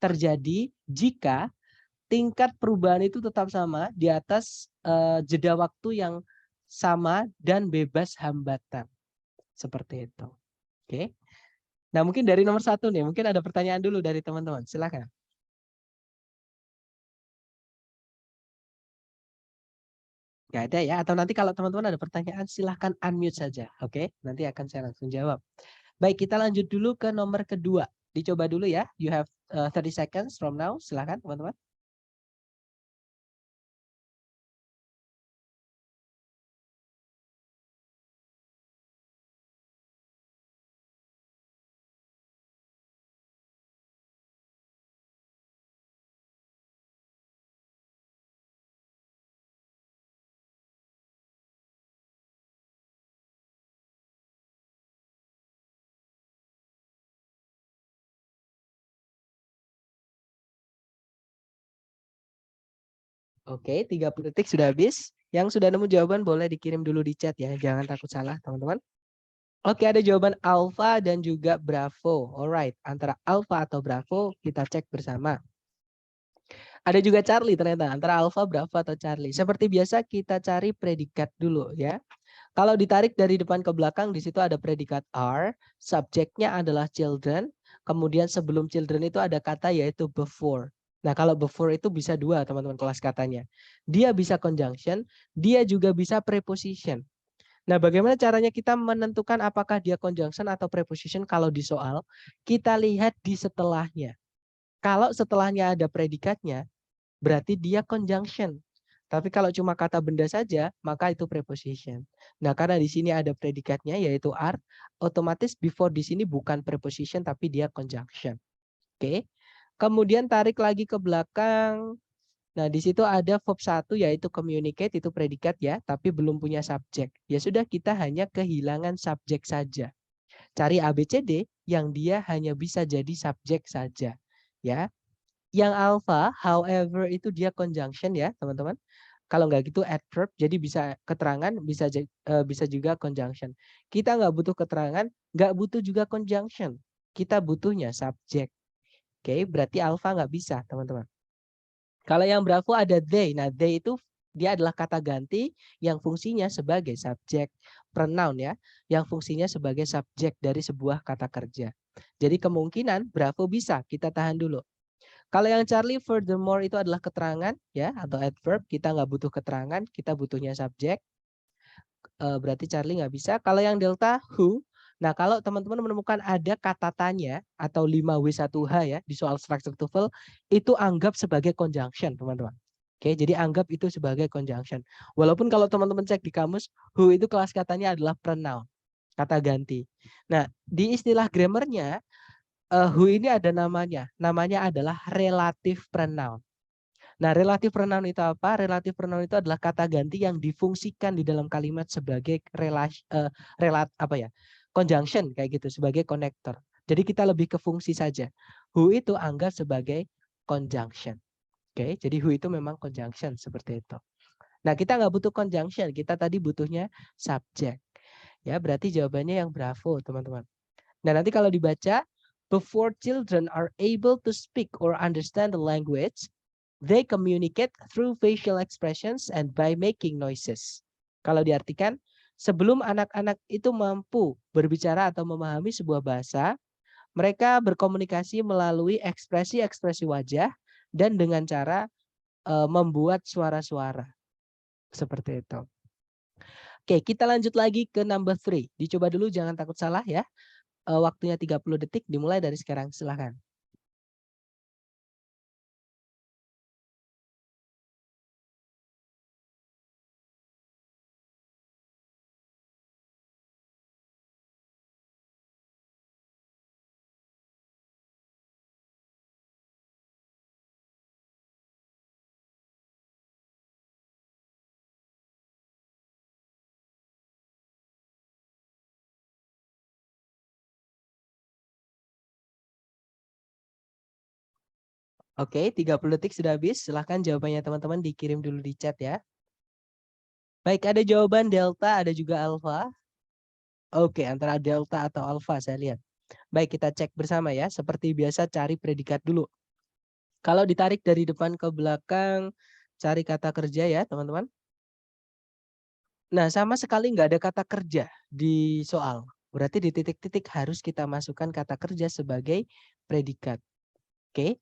terjadi jika tingkat perubahan itu tetap sama di atas jeda waktu yang sama dan bebas hambatan. Seperti itu. Oke. Nah, mungkin dari nomor 1 nih, mungkin ada pertanyaan dulu dari teman-teman. Silakan. Nggak ada ya, atau nanti kalau teman-teman ada pertanyaan silahkan unmute saja, oke? Nanti akan saya langsung jawab. Baik, kita lanjut dulu ke nomor kedua. Dicoba dulu ya, you have 30 seconds from now, silahkan teman-teman. Oke, 30 detik sudah habis. Yang sudah nemu jawaban boleh dikirim dulu di chat ya, jangan takut salah teman-teman. Oke, ada jawaban alpha dan juga bravo. Alright, antara alpha atau bravo kita cek bersama. Ada juga Charlie ternyata, antara alpha, bravo atau Charlie. Seperti biasa kita cari predikat dulu ya. Kalau ditarik dari depan ke belakang di situ ada predikat are, subjeknya adalah children, kemudian sebelum children itu ada kata yaitu before. Nah, kalau before itu bisa dua teman-teman kelas katanya. Dia bisa conjunction, dia juga bisa preposition. Nah, bagaimana caranya kita menentukan apakah dia conjunction atau preposition kalau di soal? Kita lihat di setelahnya. Kalau setelahnya ada predikatnya, berarti dia conjunction. Tapi kalau cuma kata benda saja, maka itu preposition. Nah, karena di sini ada predikatnya yaitu are, otomatis before di sini bukan preposition tapi dia conjunction. Oke. Kemudian tarik lagi ke belakang. Nah, di situ ada verb 1 yaitu communicate, itu predikat ya, tapi belum punya subjek. Ya sudah, kita hanya kehilangan subjek saja. Cari ABCD yang dia hanya bisa jadi subjek saja. Ya. Yang alpha, however, itu dia conjunction ya, teman-teman. Kalau nggak gitu adverb, jadi bisa keterangan, bisa juga conjunction. Kita nggak butuh keterangan, nggak butuh juga conjunction. Kita butuhnya subjek. Oke, berarti alpha nggak bisa, teman-teman. Kalau yang bravo ada they. Nah, they itu dia adalah kata ganti yang fungsinya sebagai subjek pronoun ya, yang fungsinya sebagai subjek dari sebuah kata kerja. Jadi kemungkinan bravo bisa, kita tahan dulu. Kalau yang Charlie furthermore itu adalah keterangan ya atau adverb, kita nggak butuh keterangan, kita butuhnya subjek. Berarti Charlie nggak bisa. Kalau yang delta who, nah kalau teman-teman menemukan ada kata tanya atau 5W1H ya di soal structure TOEFL, itu anggap sebagai conjunction teman-teman. Oke, jadi anggap itu sebagai conjunction. Walaupun kalau teman-teman cek di kamus, who itu kelas katanya adalah pronoun, kata ganti. Nah, di istilah grammarnya, who ini ada namanya. Namanya adalah relative pronoun. Nah, relative pronoun itu apa? Relative pronoun itu adalah kata ganti yang difungsikan di dalam kalimat sebagai conjunction kayak gitu, sebagai konektor. Jadi kita lebih ke fungsi saja. Who itu anggap sebagai conjunction. Oke, jadi who itu memang conjunction seperti itu. Nah, kita nggak butuh conjunction, kita tadi butuhnya subject. Ya, berarti jawabannya yang bravo, teman-teman. Nah, nanti kalau dibaca, before children are able to speak or understand the language, they communicate through facial expressions and by making noises. Kalau diartikan, sebelum anak-anak itu mampu berbicara atau memahami sebuah bahasa, mereka berkomunikasi melalui ekspresi-ekspresi wajah dan dengan cara membuat suara-suara. Seperti itu. Oke, kita lanjut lagi ke number 3. Dicoba dulu, jangan takut salah ya. Waktunya 30 detik, dimulai dari sekarang. Silahkan. Oke, 30 detik sudah habis. Silahkan jawabannya teman-teman dikirim dulu di chat ya. Baik, ada jawaban delta, ada juga alfa. Oke, antara delta atau alfa saya lihat. Baik, kita cek bersama ya. Seperti biasa cari predikat dulu. Kalau ditarik dari depan ke belakang, cari kata kerja ya teman-teman. Nah, sama sekali nggak ada kata kerja di soal. Berarti di titik-titik harus kita masukkan kata kerja sebagai predikat. Oke.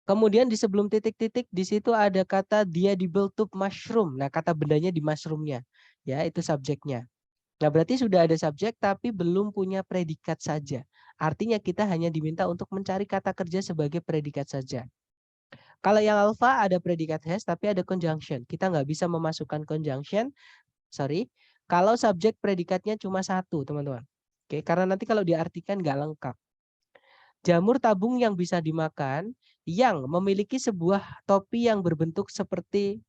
Kemudian di sebelum titik-titik di situ ada kata dia di Beltup mushroom. Nah, kata bendanya di mushroomnya. Ya, itu subjeknya. Nah, berarti sudah ada subjek tapi belum punya predikat saja. Artinya kita hanya diminta untuk mencari kata kerja sebagai predikat saja. Kalau yang alpha ada predikat has tapi ada conjunction. Kita nggak bisa memasukkan conjunction. Sorry. Kalau subjek predikatnya cuma satu, teman-teman. Oke, karena nanti kalau diartikan nggak lengkap. Jamur tabung yang bisa dimakan yang memiliki sebuah topi yang berbentuk seperti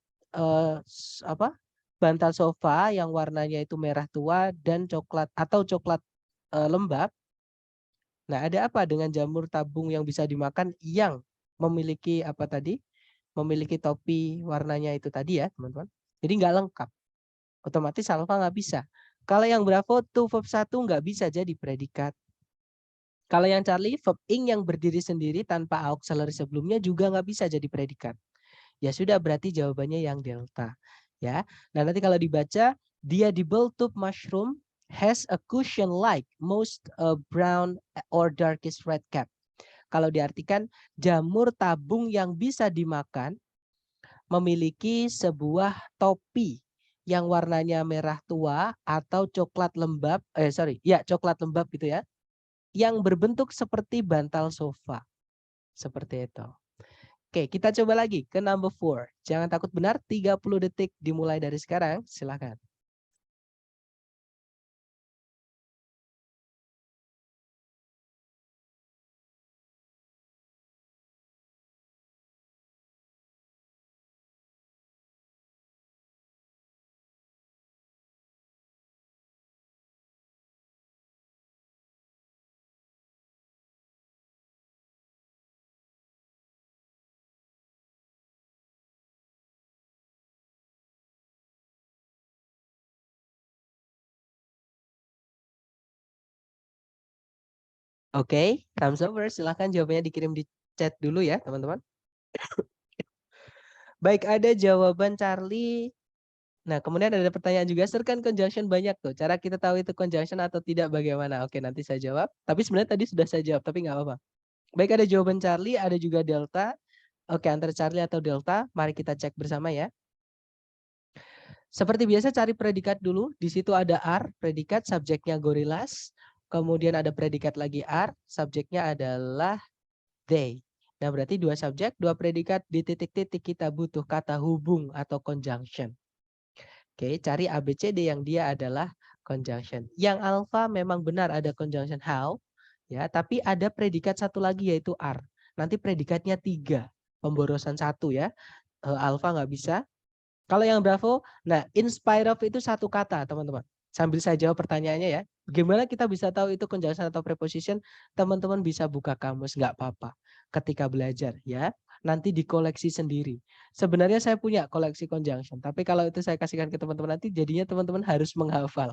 bantal sofa yang warnanya itu merah tua dan coklat atau coklat lembab. Nah, ada apa dengan jamur tabung yang bisa dimakan yang memiliki apa tadi? Memiliki topi warnanya itu tadi ya, teman-teman. Jadi nggak lengkap. Otomatis alfa nggak bisa. Kalau yang bravo to verb 1 nggak bisa jadi predikat. Kalau yang Charlie, verb ing yang berdiri sendiri tanpa auxiliary sebelumnya juga nggak bisa jadi predikat. Ya sudah, berarti jawabannya yang delta. Ya. Nah, nanti kalau dibaca, dia di Beltup mushroom has a cushion like most brown or darkish red cap. Kalau diartikan, jamur tabung yang bisa dimakan memiliki sebuah topi yang warnanya merah tua atau coklat lembab, coklat lembab gitu ya, yang berbentuk seperti bantal sofa. Seperti itu. Oke, kita coba lagi ke number 4. Jangan takut benar, 30 detik dimulai dari sekarang. Silakan. Oke, thumbs over. Silakan jawabannya dikirim di chat dulu ya, teman-teman. Baik, ada jawaban Charlie. Nah, kemudian ada pertanyaan juga, sir, kan conjunction banyak tuh. Cara kita tahu itu conjunction atau tidak bagaimana? Oke, nanti saya jawab. Tapi sebenarnya tadi sudah saya jawab, tapi nggak apa-apa. Baik, ada jawaban Charlie, ada juga delta. Oke, antara Charlie atau delta, mari kita cek bersama ya. Seperti biasa cari predikat dulu. Di situ ada are, predikat, subjeknya gorillas. Kemudian ada predikat lagi are, subjeknya adalah they. Nah, berarti dua subjek, dua predikat, di titik-titik kita butuh kata hubung atau conjunction. Oke, cari ABCD yang dia adalah conjunction. Yang alpha memang benar ada conjunction how, ya, tapi ada predikat satu lagi yaitu are. Nanti predikatnya 3, pemborosan 1 ya. Alpha nggak bisa. Kalau yang bravo, nah in spite of itu satu kata, teman-teman. Sambil saya jawab pertanyaannya ya. Gimana kita bisa tahu itu conjunction atau preposition? Teman-teman bisa buka kamus, nggak apa-apa ketika belajar ya. nanti dikoleksi sendiri. Sebenarnya saya punya koleksi conjunction, tapi kalau itu saya kasihkan ke teman-teman nanti jadinya teman-teman harus menghafal.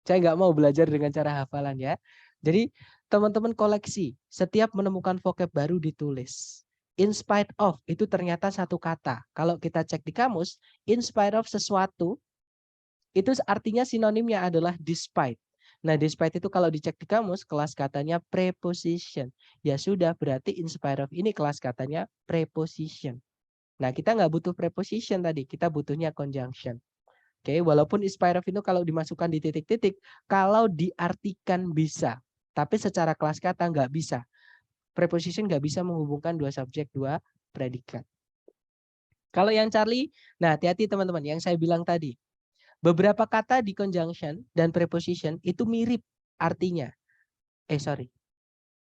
Saya nggak mau belajar dengan cara hafalan ya. Jadi teman-teman koleksi, setiap menemukan vocab baru ditulis. In spite of itu ternyata satu kata. Kalau kita cek di kamus, in spite of sesuatu itu artinya sinonimnya adalah despite. Nah, despite itu kalau dicek di kamus, kelas katanya preposition. Ya sudah, berarti in spite of ini kelas katanya preposition. Nah, kita nggak butuh preposition tadi, kita butuhnya conjunction. Oke, walaupun in spite of itu kalau dimasukkan di titik-titik, kalau diartikan bisa. Tapi secara kelas kata nggak bisa. Preposition nggak bisa menghubungkan dua subjek, dua predikat. Kalau yang Charlie, nah hati-hati teman-teman, yang saya bilang tadi. Beberapa kata di conjunction dan preposition itu mirip artinya.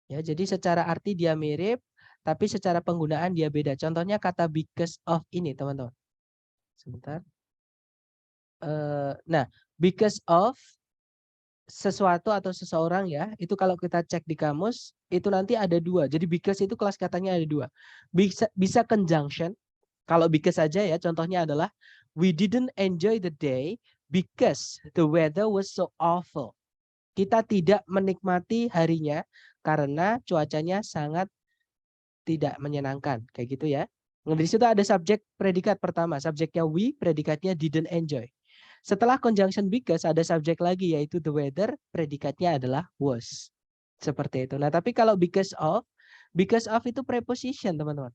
Ya, jadi secara arti dia mirip, tapi secara penggunaan dia beda. Contohnya kata because of ini, teman-teman. Sebentar. Nah, because of sesuatu atau seseorang ya, itu kalau kita cek di kamus, itu nanti ada dua. Jadi because itu kelas katanya ada dua. Bisa conjunction. Kalau because saja ya, contohnya adalah we didn't enjoy the day because the weather was so awful. Kita tidak menikmati harinya karena cuacanya sangat tidak menyenangkan. Kayak gitu ya. Nah, di situ ada subjek predikat pertama. Subjeknya we, predikatnya didn't enjoy. Setelah conjunction because ada subjek lagi yaitu the weather, predikatnya adalah was. Seperti itu. Nah, tapi kalau because of itu preposition, teman-teman.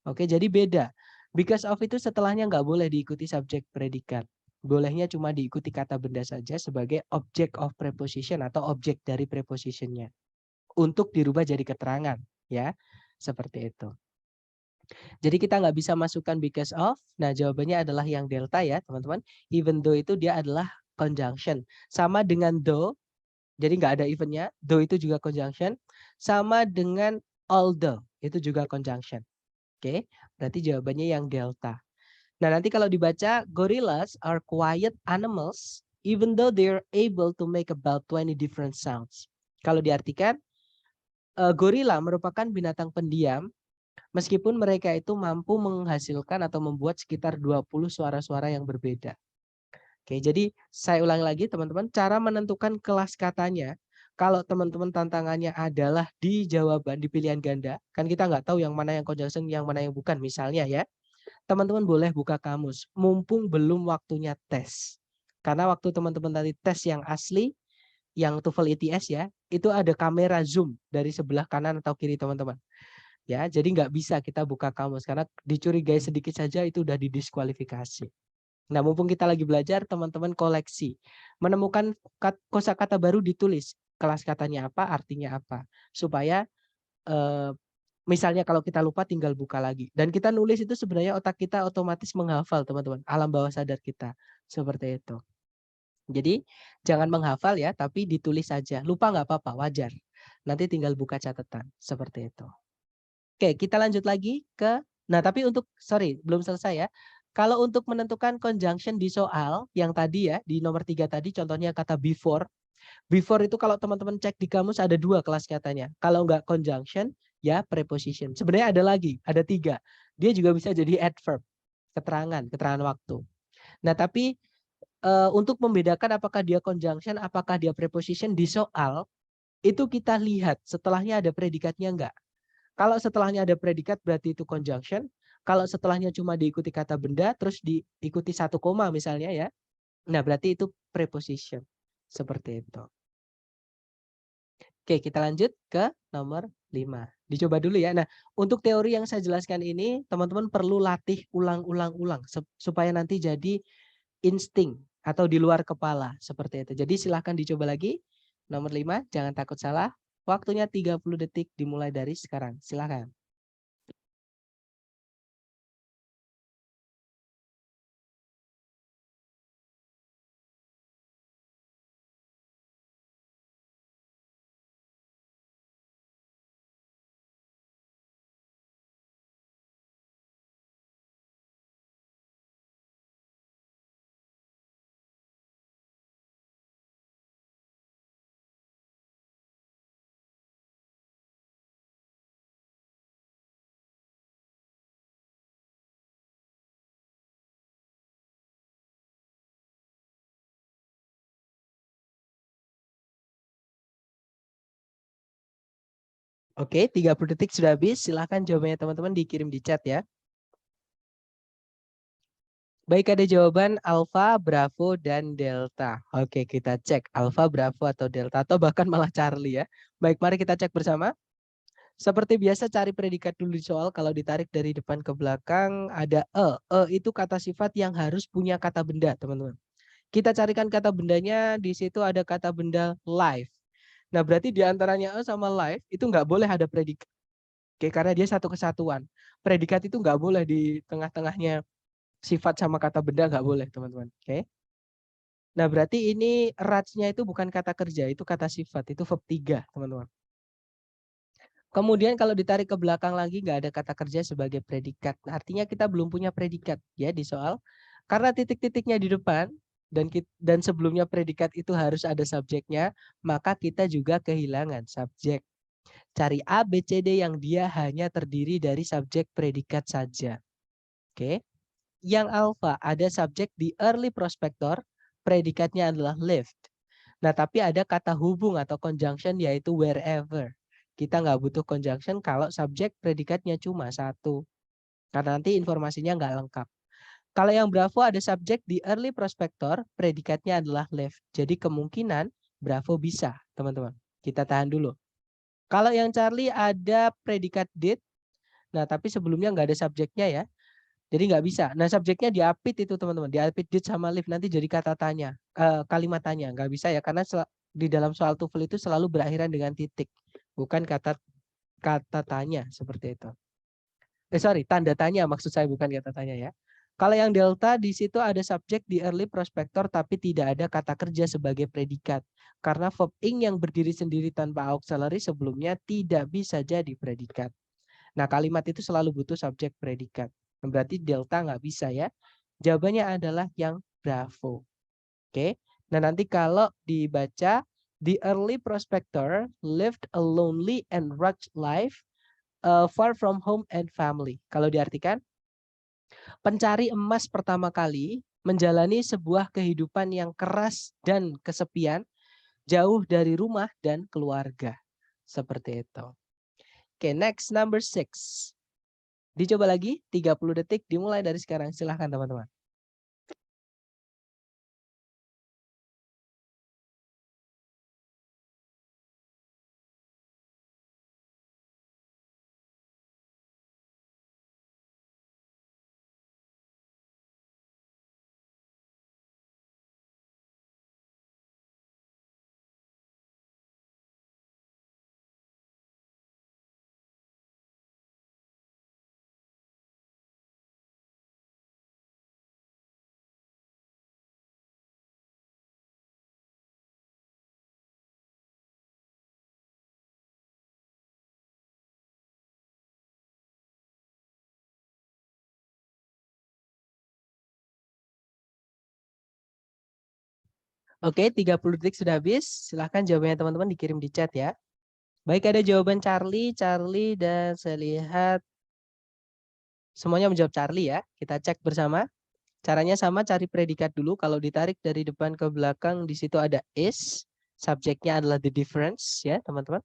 Oke, jadi beda. Because of itu setelahnya nggak boleh diikuti subjek predikat. Bolehnya cuma diikuti kata benda saja sebagai object of preposition atau objek dari prepositionnya. Untuk dirubah jadi keterangan. Ya, seperti itu. Jadi kita nggak bisa masukkan because of. Nah, jawabannya adalah yang delta ya, teman-teman. Even though itu dia adalah conjunction. Sama dengan though. Jadi nggak ada eventnya. Though itu juga conjunction. Sama dengan although. Itu juga conjunction. Oke, berarti jawabannya yang delta. Nah, nanti kalau dibaca, gorillas are quiet animals even though they're able to make about 20 different sounds. Kalau diartikan, gorila merupakan binatang pendiam meskipun mereka itu mampu menghasilkan atau membuat sekitar 20 suara-suara yang berbeda. Oke, jadi saya ulang lagi teman-teman, cara menentukan kelas katanya. Kalau teman-teman tantangannya adalah di jawaban, di pilihan ganda, kan kita nggak tahu yang mana yang conjunction, yang mana yang bukan. Misalnya ya, teman-teman boleh buka kamus, mumpung belum waktunya tes. Karena waktu teman-teman tadi tes yang asli, yang TOEFL ITS ya, itu ada kamera zoom dari sebelah kanan atau kiri teman-teman. Ya, jadi nggak bisa kita buka kamus karena dicurigai sedikit saja itu udah didiskualifikasi. Nah, mumpung kita lagi belajar, teman-teman koleksi. Menemukan kosakata baru ditulis. Kelas katanya apa, artinya apa. Supaya misalnya kalau kita lupa tinggal buka lagi. Dan kita nulis itu sebenarnya otak kita otomatis menghafal, teman-teman. Alam bawah sadar kita. Seperti itu. Jadi jangan menghafal ya, tapi ditulis saja. Lupa nggak apa-apa, wajar. Nanti tinggal buka catatan. Seperti itu. Oke, kita lanjut lagi ke... Nah, tapi belum selesai ya. Kalau untuk menentukan conjunction di soal yang tadi ya, di nomor 3 tadi contohnya kata before. Before itu kalau teman-teman cek di kamus ada 2 kelas katanya. Kalau nggak conjunction, ya preposition. Sebenarnya ada lagi, ada 3. Dia juga bisa jadi adverb, keterangan waktu. Nah, tapi untuk membedakan apakah dia conjunction, apakah dia preposition di soal, itu kita lihat setelahnya ada predikatnya enggak. Kalau setelahnya ada predikat berarti itu conjunction. Kalau setelahnya cuma diikuti kata benda terus diikuti 1 koma misalnya ya. Nah, berarti itu preposition. Seperti itu. Oke, kita lanjut ke nomor 5. Dicoba dulu ya. Nah, untuk teori yang saya jelaskan ini teman-teman perlu latih ulang-ulang supaya nanti jadi insting atau di luar kepala seperti itu. Jadi silahkan dicoba lagi. Nomor 5, jangan takut salah. Waktunya 30 detik dimulai dari sekarang. Silahkan. Oke, 30 detik sudah habis. Silahkan jawabannya teman-teman dikirim di chat ya. Baik, ada jawaban Alpha, Bravo, dan Delta. Oke, kita cek Alpha, Bravo, atau Delta, atau bahkan malah Charlie ya. Baik, mari kita cek bersama. Seperti biasa cari predikat dulu di soal. Kalau ditarik dari depan ke belakang ada E. E itu kata sifat yang harus punya kata benda, teman-teman. Kita carikan kata bendanya, di situ ada kata benda live. Nah, berarti di antaranya E sama live itu nggak boleh ada predikat. Oke, karena dia satu kesatuan. Predikat itu nggak boleh di tengah-tengahnya sifat sama kata benda, nggak boleh, teman-teman. Oke. Nah, berarti ini raj-nya itu bukan kata kerja, itu kata sifat, itu verb 3, teman-teman. Kemudian kalau ditarik ke belakang lagi nggak ada kata kerja sebagai predikat. Artinya kita belum punya predikat ya di soal. Karena titik-titiknya di depan dan sebelumnya predikat itu harus ada subjeknya, maka kita juga kehilangan subjek. Cari A, B, C, D yang dia hanya terdiri dari subjek predikat saja. Oke. Yang alpha ada subjek di early prospector, predikatnya adalah lived. Nah, tapi ada kata hubung atau conjunction yaitu wherever. Kita nggak butuh conjunction kalau subjek predikatnya cuma satu. Karena nanti informasinya nggak lengkap. Kalau yang Bravo ada subjek di early prospector, predikatnya adalah left. Jadi kemungkinan Bravo bisa, teman-teman. Kita tahan dulu. Kalau yang Charlie ada predikat did, nah tapi sebelumnya nggak ada subjeknya ya. Jadi nggak bisa. Nah subjeknya diapit itu teman-teman. Diapit did sama live nanti jadi kata tanya. Kalimat tanya. Nggak bisa ya karena di dalam soal TOEFL itu selalu berakhiran dengan titik. Bukan kata tanya seperti itu. Sorry, tanda tanya maksud saya bukan kata tanya ya. Kalau yang delta di situ ada subjek di early prospector tapi tidak ada kata kerja sebagai predikat. Karena verb ing yang berdiri sendiri tanpa auxiliary sebelumnya tidak bisa jadi predikat. Nah kalimat itu selalu butuh subjek predikat. Berarti delta nggak bisa ya. Jawabannya adalah yang Bravo. Oke. Nah nanti kalau dibaca, the early prospector lived a lonely and rugged life far from home and family. Kalau diartikan, pencari emas pertama kali menjalani sebuah kehidupan yang keras dan kesepian, jauh dari rumah dan keluarga. Seperti itu. Oke, next number 6. Dicoba lagi 30 detik dimulai dari sekarang. Silahkan teman-teman. Oke, 30 detik sudah habis. Silahkan jawabannya teman-teman dikirim di chat ya. Baik, ada jawaban Charlie, dan saya lihat semuanya menjawab Charlie ya. Kita cek bersama. Caranya sama, cari predikat dulu. Kalau ditarik dari depan ke belakang, di situ ada is. Subjeknya adalah the difference ya teman-teman.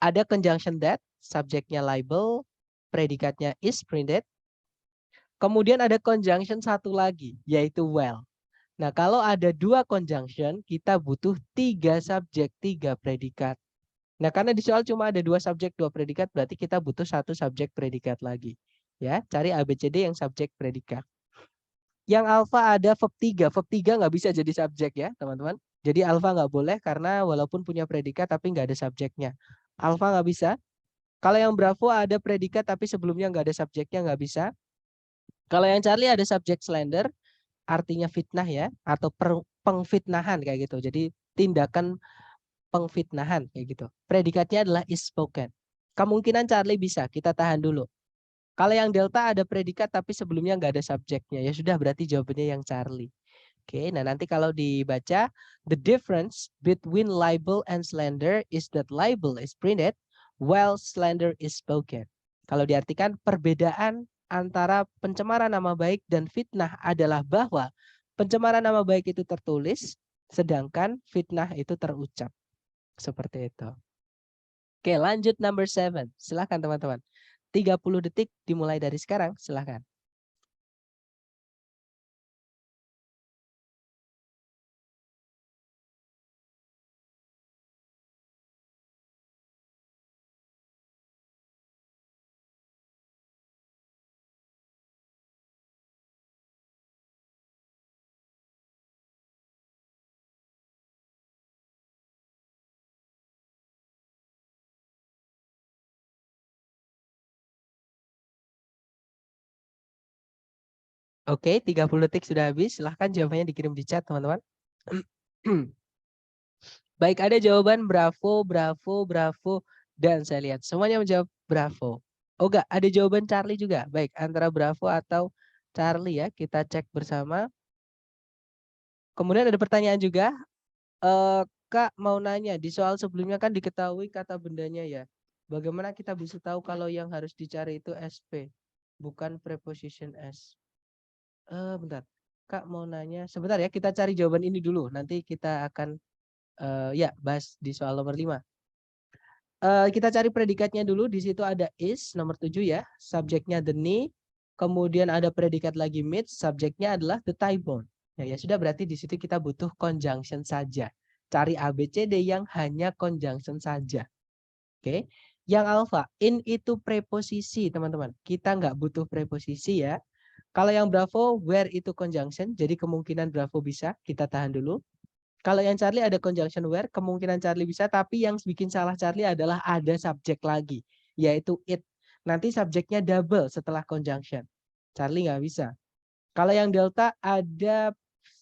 Ada conjunction that, subjeknya libel, predikatnya is printed. Kemudian ada conjunction satu lagi, yaitu well. Nah, kalau ada dua conjunction, kita butuh 3 subjek, 3 predikat. Nah, karena di soal cuma ada 2 subjek, 2 predikat, berarti kita butuh 1 subjek predikat lagi. Ya, cari ABCD yang subjek predikat. Yang alfa ada verb 3. Verb 3 nggak bisa jadi subjek ya, teman-teman. Jadi alfa nggak boleh karena walaupun punya predikat tapi nggak ada subjeknya. Alfa nggak bisa. Kalau yang Bravo ada predikat tapi sebelumnya nggak ada subjeknya, nggak bisa. Kalau yang Charlie ada subjek slender, artinya fitnah ya, atau pengfitnahan kayak gitu. Jadi tindakan pengfitnahan kayak gitu. Predikatnya adalah is spoken. Kemungkinan Charlie bisa, kita tahan dulu. Kalau yang delta ada predikat tapi sebelumnya nggak ada subjeknya. Ya sudah berarti jawabannya yang Charlie. Oke, nah nanti kalau dibaca, the difference between libel and slander is that libel is printed while slander is spoken. Kalau diartikan perbedaan antara pencemaran nama baik dan fitnah adalah bahwa pencemaran nama baik itu tertulis, sedangkan fitnah itu terucap. Seperti itu. Oke, lanjut number 7. Silahkan teman-teman. 30 detik dimulai dari sekarang. Silahkan. Oke, 30 detik sudah habis. Silahkan jawabannya dikirim di chat, teman-teman. Baik, ada jawaban bravo, bravo, bravo. Dan saya lihat semuanya menjawab bravo. Oh enggak, ada jawaban Charlie juga. Baik, antara bravo atau Charlie ya. Kita cek bersama. Kemudian ada pertanyaan juga. Kak mau nanya, di soal sebelumnya kan diketahui kata bendanya ya. Bagaimana kita bisa tahu kalau yang harus dicari itu SP, bukan preposition S? Bentar, Kak mau nanya. Sebentar ya, kita cari jawaban ini dulu. Nanti kita akan ya bahas di soal nomor 5. Kita cari predikatnya dulu. Di situ ada is nomor 7 ya. Subjeknya the knee. Kemudian ada predikat lagi meet. Subjeknya adalah the thigh bone. Ya sudah, berarti di situ kita butuh conjunction saja. Cari ABCD yang hanya conjunction saja. Oke. Yang alpha, in itu preposisi teman-teman. Kita nggak butuh preposisi ya. Kalau yang bravo, where itu conjunction. Jadi kemungkinan bravo bisa. Kita tahan dulu. Kalau yang Charlie ada conjunction where, kemungkinan Charlie bisa, tapi yang bikin salah Charlie adalah ada subjek lagi, yaitu it. Nanti subjeknya double setelah conjunction. Charlie nggak bisa. Kalau yang delta ada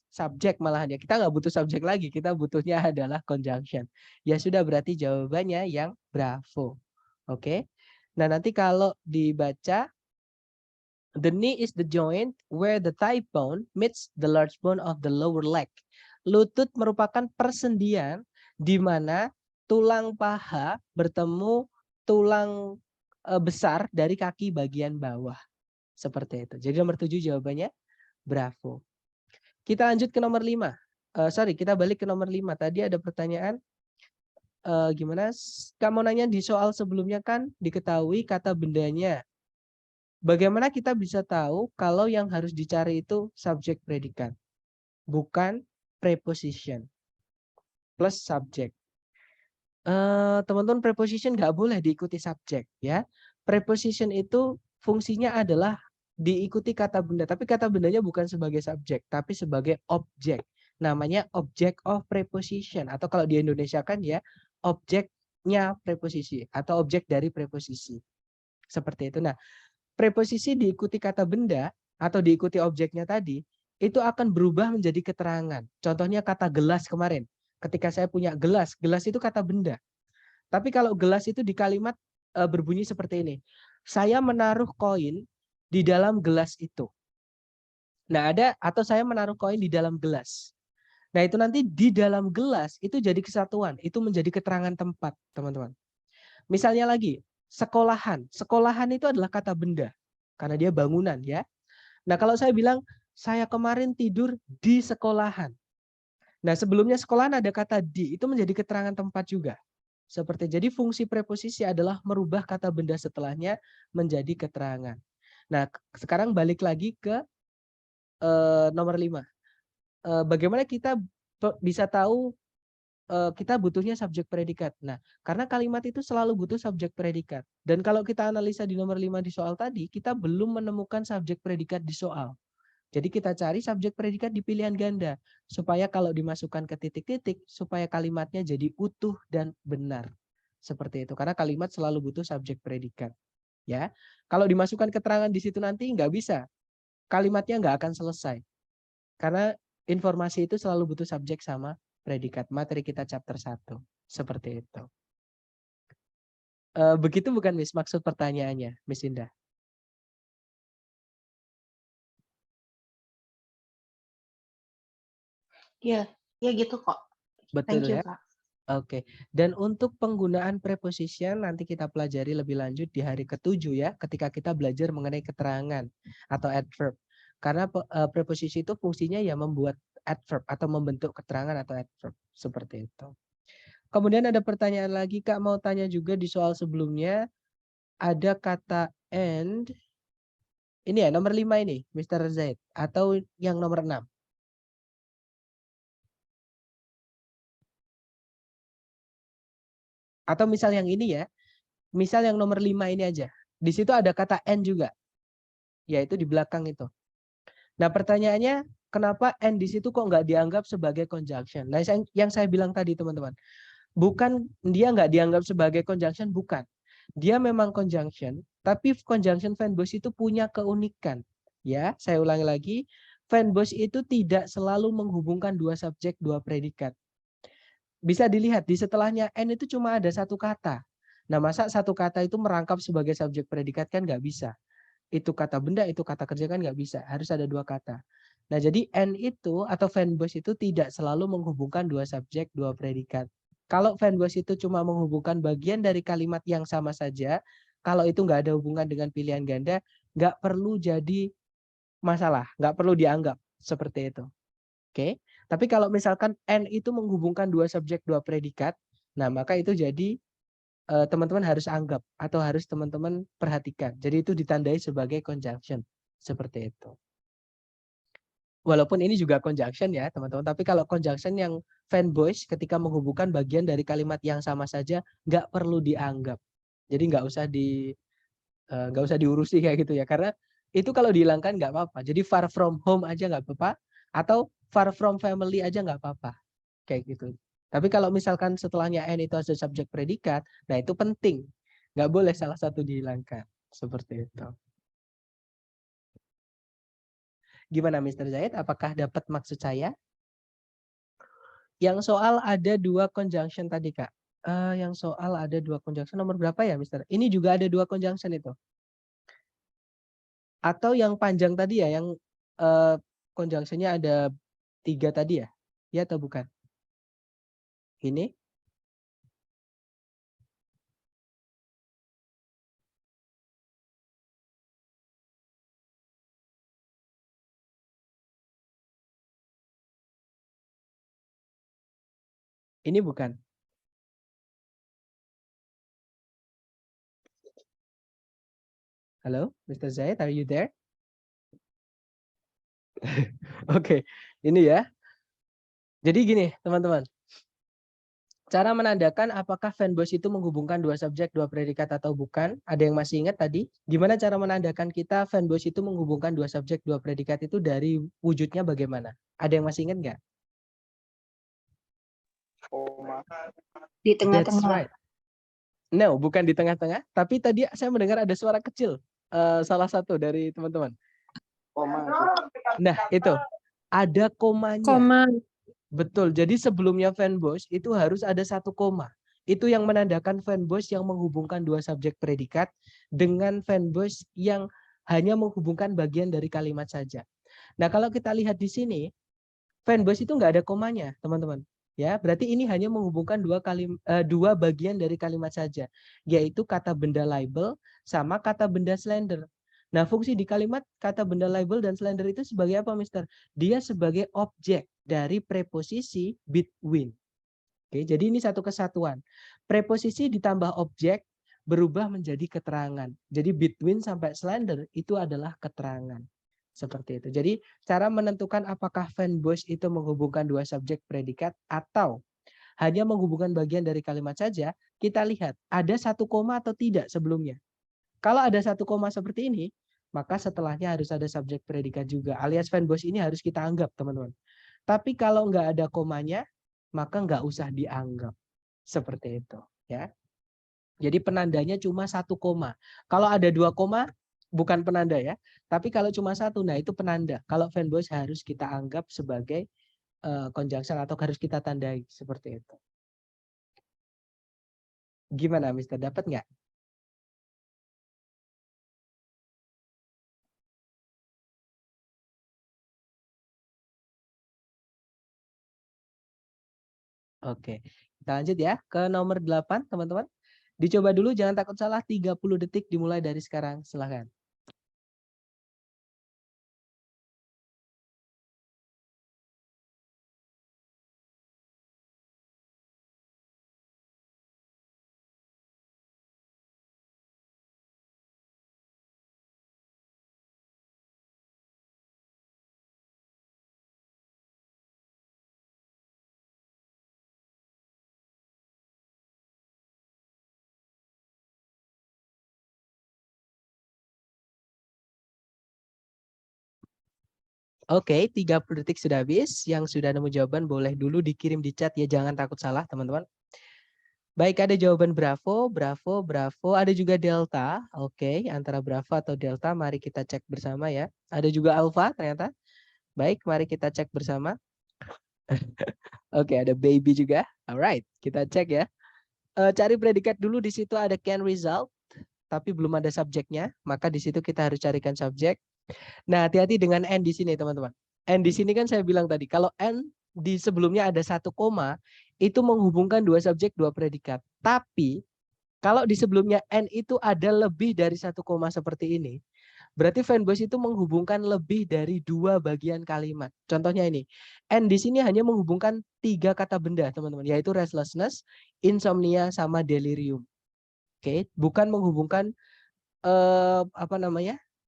subjek malahan ya. Kita nggak butuh subjek lagi, kita butuhnya adalah conjunction. Ya sudah, berarti jawabannya yang bravo. Oke. Nah nanti kalau dibaca, the knee is the joint where the thigh bone meets the large bone of the lower leg. Lutut merupakan persendian di mana tulang paha bertemu tulang besar dari kaki bagian bawah. Seperti itu. Jadi nomor 7 jawabannya bravo. Kita lanjut ke nomor 5. Kita balik ke nomor 5. Tadi ada pertanyaan gimana? Kamu nanya di soal sebelumnya kan diketahui kata bendanya. Bagaimana kita bisa tahu kalau yang harus dicari itu subjek predikat, bukan preposition plus subjek. Teman-teman, preposition nggak boleh diikuti subjek ya. Preposition itu fungsinya adalah diikuti kata benda, tapi kata bendanya bukan sebagai subjek, tapi sebagai objek. Namanya object of preposition, atau kalau di Indonesia kan ya objeknya preposisi atau objek dari preposisi. Seperti itu. Nah, preposisi diikuti kata benda atau diikuti objeknya tadi, itu akan berubah menjadi keterangan. Contohnya kata gelas kemarin. Ketika saya punya gelas, gelas itu kata benda. Tapi kalau gelas itu di kalimat berbunyi seperti ini. Saya menaruh koin di dalam gelas itu. Nah, ada atau saya menaruh koin di dalam gelas. Nah, itu nanti di dalam gelas itu jadi kesatuan. Itu menjadi keterangan tempat, teman-teman. Misalnya lagi, sekolahan. Sekolahan itu adalah kata benda. Karena dia bangunan ya. Nah, kalau saya bilang, saya kemarin tidur di sekolahan. Nah, sebelumnya sekolahan ada kata di, itu menjadi keterangan tempat juga. Seperti jadi fungsi preposisi adalah merubah kata benda setelahnya menjadi keterangan. Nah, sekarang balik lagi ke nomor 5. Bagaimana kita bisa tahu kita butuhnya subjek predikat. Nah, karena kalimat itu selalu butuh subjek predikat. Dan kalau kita analisa di nomor 5 di soal tadi, kita belum menemukan subjek predikat di soal. Jadi kita cari subjek predikat di pilihan ganda supaya kalau dimasukkan ke titik-titik supaya kalimatnya jadi utuh dan benar. Seperti itu. Karena kalimat selalu butuh subjek predikat. Ya. Kalau dimasukkan keterangan di situ nanti nggak bisa. Kalimatnya nggak akan selesai. Karena informasi itu selalu butuh subjek sama predikat. Materi kita chapter 1. Seperti itu. Begitu bukan Miss maksud pertanyaannya, Miss Indah? Iya, ya gitu kok. Betul Thank you, ya. Kak. Oke. Dan untuk penggunaan preposition nanti kita pelajari lebih lanjut di hari ke-7 ya, ketika kita belajar mengenai keterangan atau adverb. Karena preposisi itu fungsinya ya membuat adverb atau membentuk keterangan atau adverb seperti itu. Kemudian ada pertanyaan lagi, Kak mau tanya juga di soal sebelumnya, ada kata and, ini ya nomor 5 ini, Mr. Zaid, atau yang nomor 6? Atau misal yang ini ya, misal yang nomor 5 ini aja. Di situ ada kata and juga, yaitu di belakang itu. Nah pertanyaannya, kenapa and di situ kok nggak dianggap sebagai conjunction? Nah yang saya bilang tadi teman-teman, bukan dia nggak dianggap sebagai conjunction, bukan. Dia memang conjunction, tapi conjunction fanboys itu punya keunikan. Ya, saya ulangi lagi, fanboys itu tidak selalu menghubungkan dua subjek, dua predikat. Bisa dilihat di setelahnya and itu cuma ada satu kata. Nah, masa satu kata itu merangkap sebagai subjek predikat kan nggak bisa. Itu kata benda, itu kata kerja kan nggak bisa. Harus ada dua kata. Nah, jadi and itu atau fanboys itu tidak selalu menghubungkan dua subjek, dua predikat. Kalau fanboys itu cuma menghubungkan bagian dari kalimat yang sama saja, kalau itu nggak ada hubungan dengan pilihan ganda, nggak perlu jadi masalah, nggak perlu dianggap seperti itu. Oke, tapi kalau misalkan and itu menghubungkan dua subjek, dua predikat, nah maka itu jadi teman-teman harus anggap atau harus teman-teman perhatikan. Jadi itu ditandai sebagai conjunction seperti itu. Walaupun ini juga conjunction ya teman-teman, tapi kalau conjunction yang fanboys ketika menghubungkan bagian dari kalimat yang sama saja nggak perlu dianggap. Jadi nggak usah diurusi kayak gitu ya, karena itu kalau dihilangkan nggak apa-apa. Jadi far from home aja nggak apa-apa, atau far from family aja nggak apa-apa kayak gitu. Tapi kalau misalkan setelahnya n itu ada subjek predikat, nah itu penting, nggak boleh salah satu dihilangkan seperti itu. Gimana Mr. Zaid? Apakah dapat maksud saya? Yang soal ada dua conjunction tadi Kak. Yang soal ada dua conjunction nomor berapa ya Mr.? Ini juga ada dua conjunction itu. Atau yang panjang tadi ya, yang conjunction-nya ada 3 tadi ya? Ya atau bukan? Ini? Ini bukan? Halo, Mr. Zaid, are you there? Oke, ini ya. Jadi gini, teman-teman. Cara menandakan apakah fanboys itu menghubungkan dua subjek, dua predikat atau bukan. Ada yang masih ingat tadi? Gimana cara menandakan kita fanboys itu menghubungkan dua subjek, dua predikat itu dari wujudnya bagaimana? Ada yang masih ingat nggak? Di That's tengah-tengah. right. No, bukan di tengah-tengah. Tapi tadi saya mendengar ada suara kecil. Salah satu dari teman-teman. Nah, itu. Ada komanya. Koma. Betul. Jadi sebelumnya fanboys itu harus ada satu koma. Itu yang menandakan fanboys yang menghubungkan dua subjek predikat dengan fanboys yang hanya menghubungkan bagian dari kalimat saja. Nah, kalau kita lihat di sini, fanboys itu nggak ada komanya, teman-teman. Ya, berarti ini hanya menghubungkan dua bagian dari kalimat saja, yaitu kata benda label sama kata benda slender. Nah, fungsi di kalimat kata benda label dan slender itu sebagai apa, Mister? Dia sebagai objek dari preposisi between. Oke, jadi ini satu kesatuan. Preposisi ditambah objek berubah menjadi keterangan. Jadi between sampai slender itu adalah keterangan. Seperti itu. Jadi cara menentukan apakah fanboys itu menghubungkan dua subjek predikat atau hanya menghubungkan bagian dari kalimat saja, kita lihat ada satu koma atau tidak sebelumnya. Kalau ada satu koma seperti ini, maka setelahnya harus ada subjek predikat juga. Alias fanboys ini harus kita anggap, teman-teman. Tapi kalau nggak ada komanya, maka nggak usah dianggap. Seperti itu. Ya. Jadi penandanya cuma satu koma. Kalau ada dua koma, bukan penanda ya. Tapi kalau cuma satu, nah itu penanda. Kalau fanboys harus kita anggap sebagai conjunction atau harus kita tandai seperti itu. Gimana, Mister? Dapat nggak? Oke, kita lanjut ya ke nomor 8, teman-teman. Dicoba dulu, jangan takut salah. 30 detik dimulai dari sekarang. Silahkan. Oke, 30 detik sudah habis. Yang sudah nemu jawaban boleh dulu dikirim di chat ya, jangan takut salah teman-teman. Baik, ada jawaban Bravo, Bravo, Bravo. Ada juga Delta. Oke, antara Bravo atau Delta, mari kita cek bersama ya. Ada juga Alpha ternyata. Baik, mari kita cek bersama. Oke, ada Baby juga. Alright, kita cek ya. Cari predikat dulu, di situ ada can result, tapi belum ada subjeknya. Maka di situ kita harus carikan subjek. Nah, hati-hati dengan N di sini teman-teman. N di sini kan saya bilang tadi, kalau N di sebelumnya ada 1 koma, itu menghubungkan 2 subjek, 2 predikat. Tapi kalau di sebelumnya N itu ada lebih dari 1 koma seperti ini, berarti fanbase itu menghubungkan lebih dari 2 bagian kalimat. Contohnya ini, N di sini hanya menghubungkan 3 kata benda teman-teman, yaitu restlessness, insomnia, sama delirium. Oke, bukan menghubungkan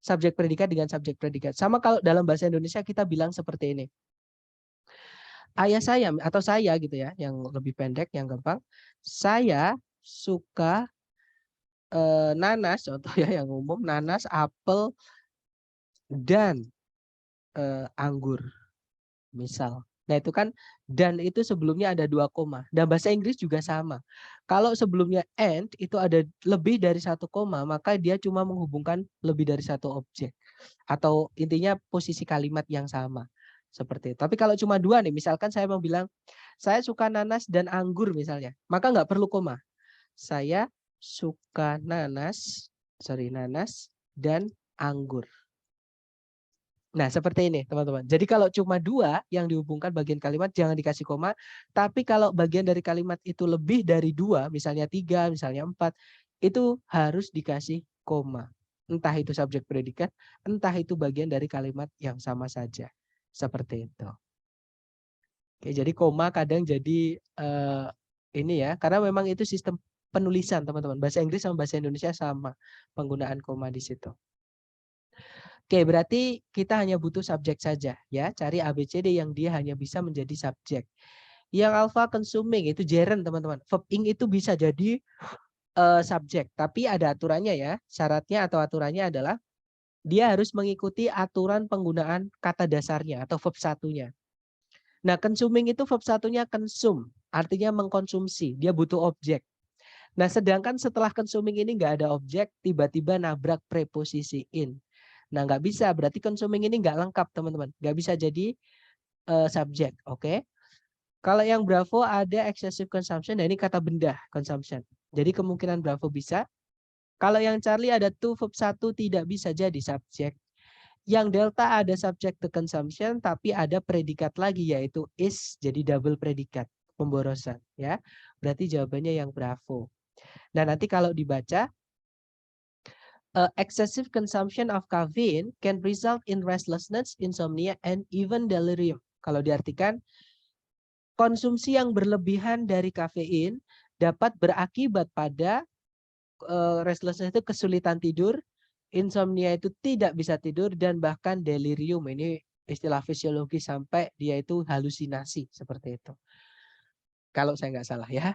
subjek predikat dengan subjek predikat. Sama kalau dalam bahasa Indonesia kita bilang seperti ini. Ayah saya atau saya gitu ya, yang lebih pendek, yang gampang. Saya suka nanas, contoh ya yang umum, nanas, apel, dan anggur, misal. Nah itu kan, dan itu sebelumnya ada 2 koma. Dan bahasa Inggris juga sama. Kalau sebelumnya and itu ada lebih dari 1 koma, maka dia cuma menghubungkan lebih dari 1 objek. Atau intinya posisi kalimat yang sama. Seperti itu. Tapi kalau cuma 2 nih, misalkan saya mau bilang, saya suka nanas dan anggur misalnya. Maka nggak perlu koma. Saya suka nanas dan anggur. Nah, seperti ini teman-teman. Jadi kalau cuma 2 yang dihubungkan bagian kalimat jangan dikasih koma. Tapi kalau bagian dari kalimat itu lebih dari 2, misalnya 3, misalnya 4, itu harus dikasih koma. Entah itu subjek predikat, entah itu bagian dari kalimat yang sama saja. Seperti itu. Oke, jadi koma kadang jadi ini ya, karena memang itu sistem penulisan teman-teman. Bahasa Inggris sama bahasa Indonesia sama penggunaan koma di situ. Oke, berarti kita hanya butuh subjek saja ya. Cari ABCD yang dia hanya bisa menjadi subjek. Yang alpha consuming itu gerund teman-teman. Verb ing itu bisa jadi subjek, tapi ada aturannya ya. Syaratnya atau aturannya adalah dia harus mengikuti aturan penggunaan kata dasarnya atau verb satunya. Nah, consuming itu verb satunya consume, artinya mengkonsumsi. Dia butuh objek. Nah, sedangkan setelah consuming ini nggak ada objek, tiba-tiba nabrak preposisi in. Nah, nggak bisa. Berarti consuming ini nggak lengkap, teman-teman. Nggak bisa jadi subjek. Oke. Kalau yang Bravo ada excessive consumption. Nah, ini kata benda, consumption. Jadi kemungkinan Bravo bisa. Kalau yang Charlie ada to verb 1 tidak bisa jadi subjek. Yang Delta ada subject to consumption, tapi ada predikat lagi, yaitu is. Jadi double predikat. Pemborosan. Ya. Berarti jawabannya yang Bravo. Nah, nanti kalau dibaca, excessive consumption of caffeine can result in restlessness, insomnia, and even delirium. Kalau diartikan, konsumsi yang berlebihan dari kafein dapat berakibat pada restlessness itu kesulitan tidur, insomnia itu tidak bisa tidur, dan bahkan delirium. Ini istilah fisiologi sampai dia itu halusinasi seperti itu. Kalau saya nggak salah ya.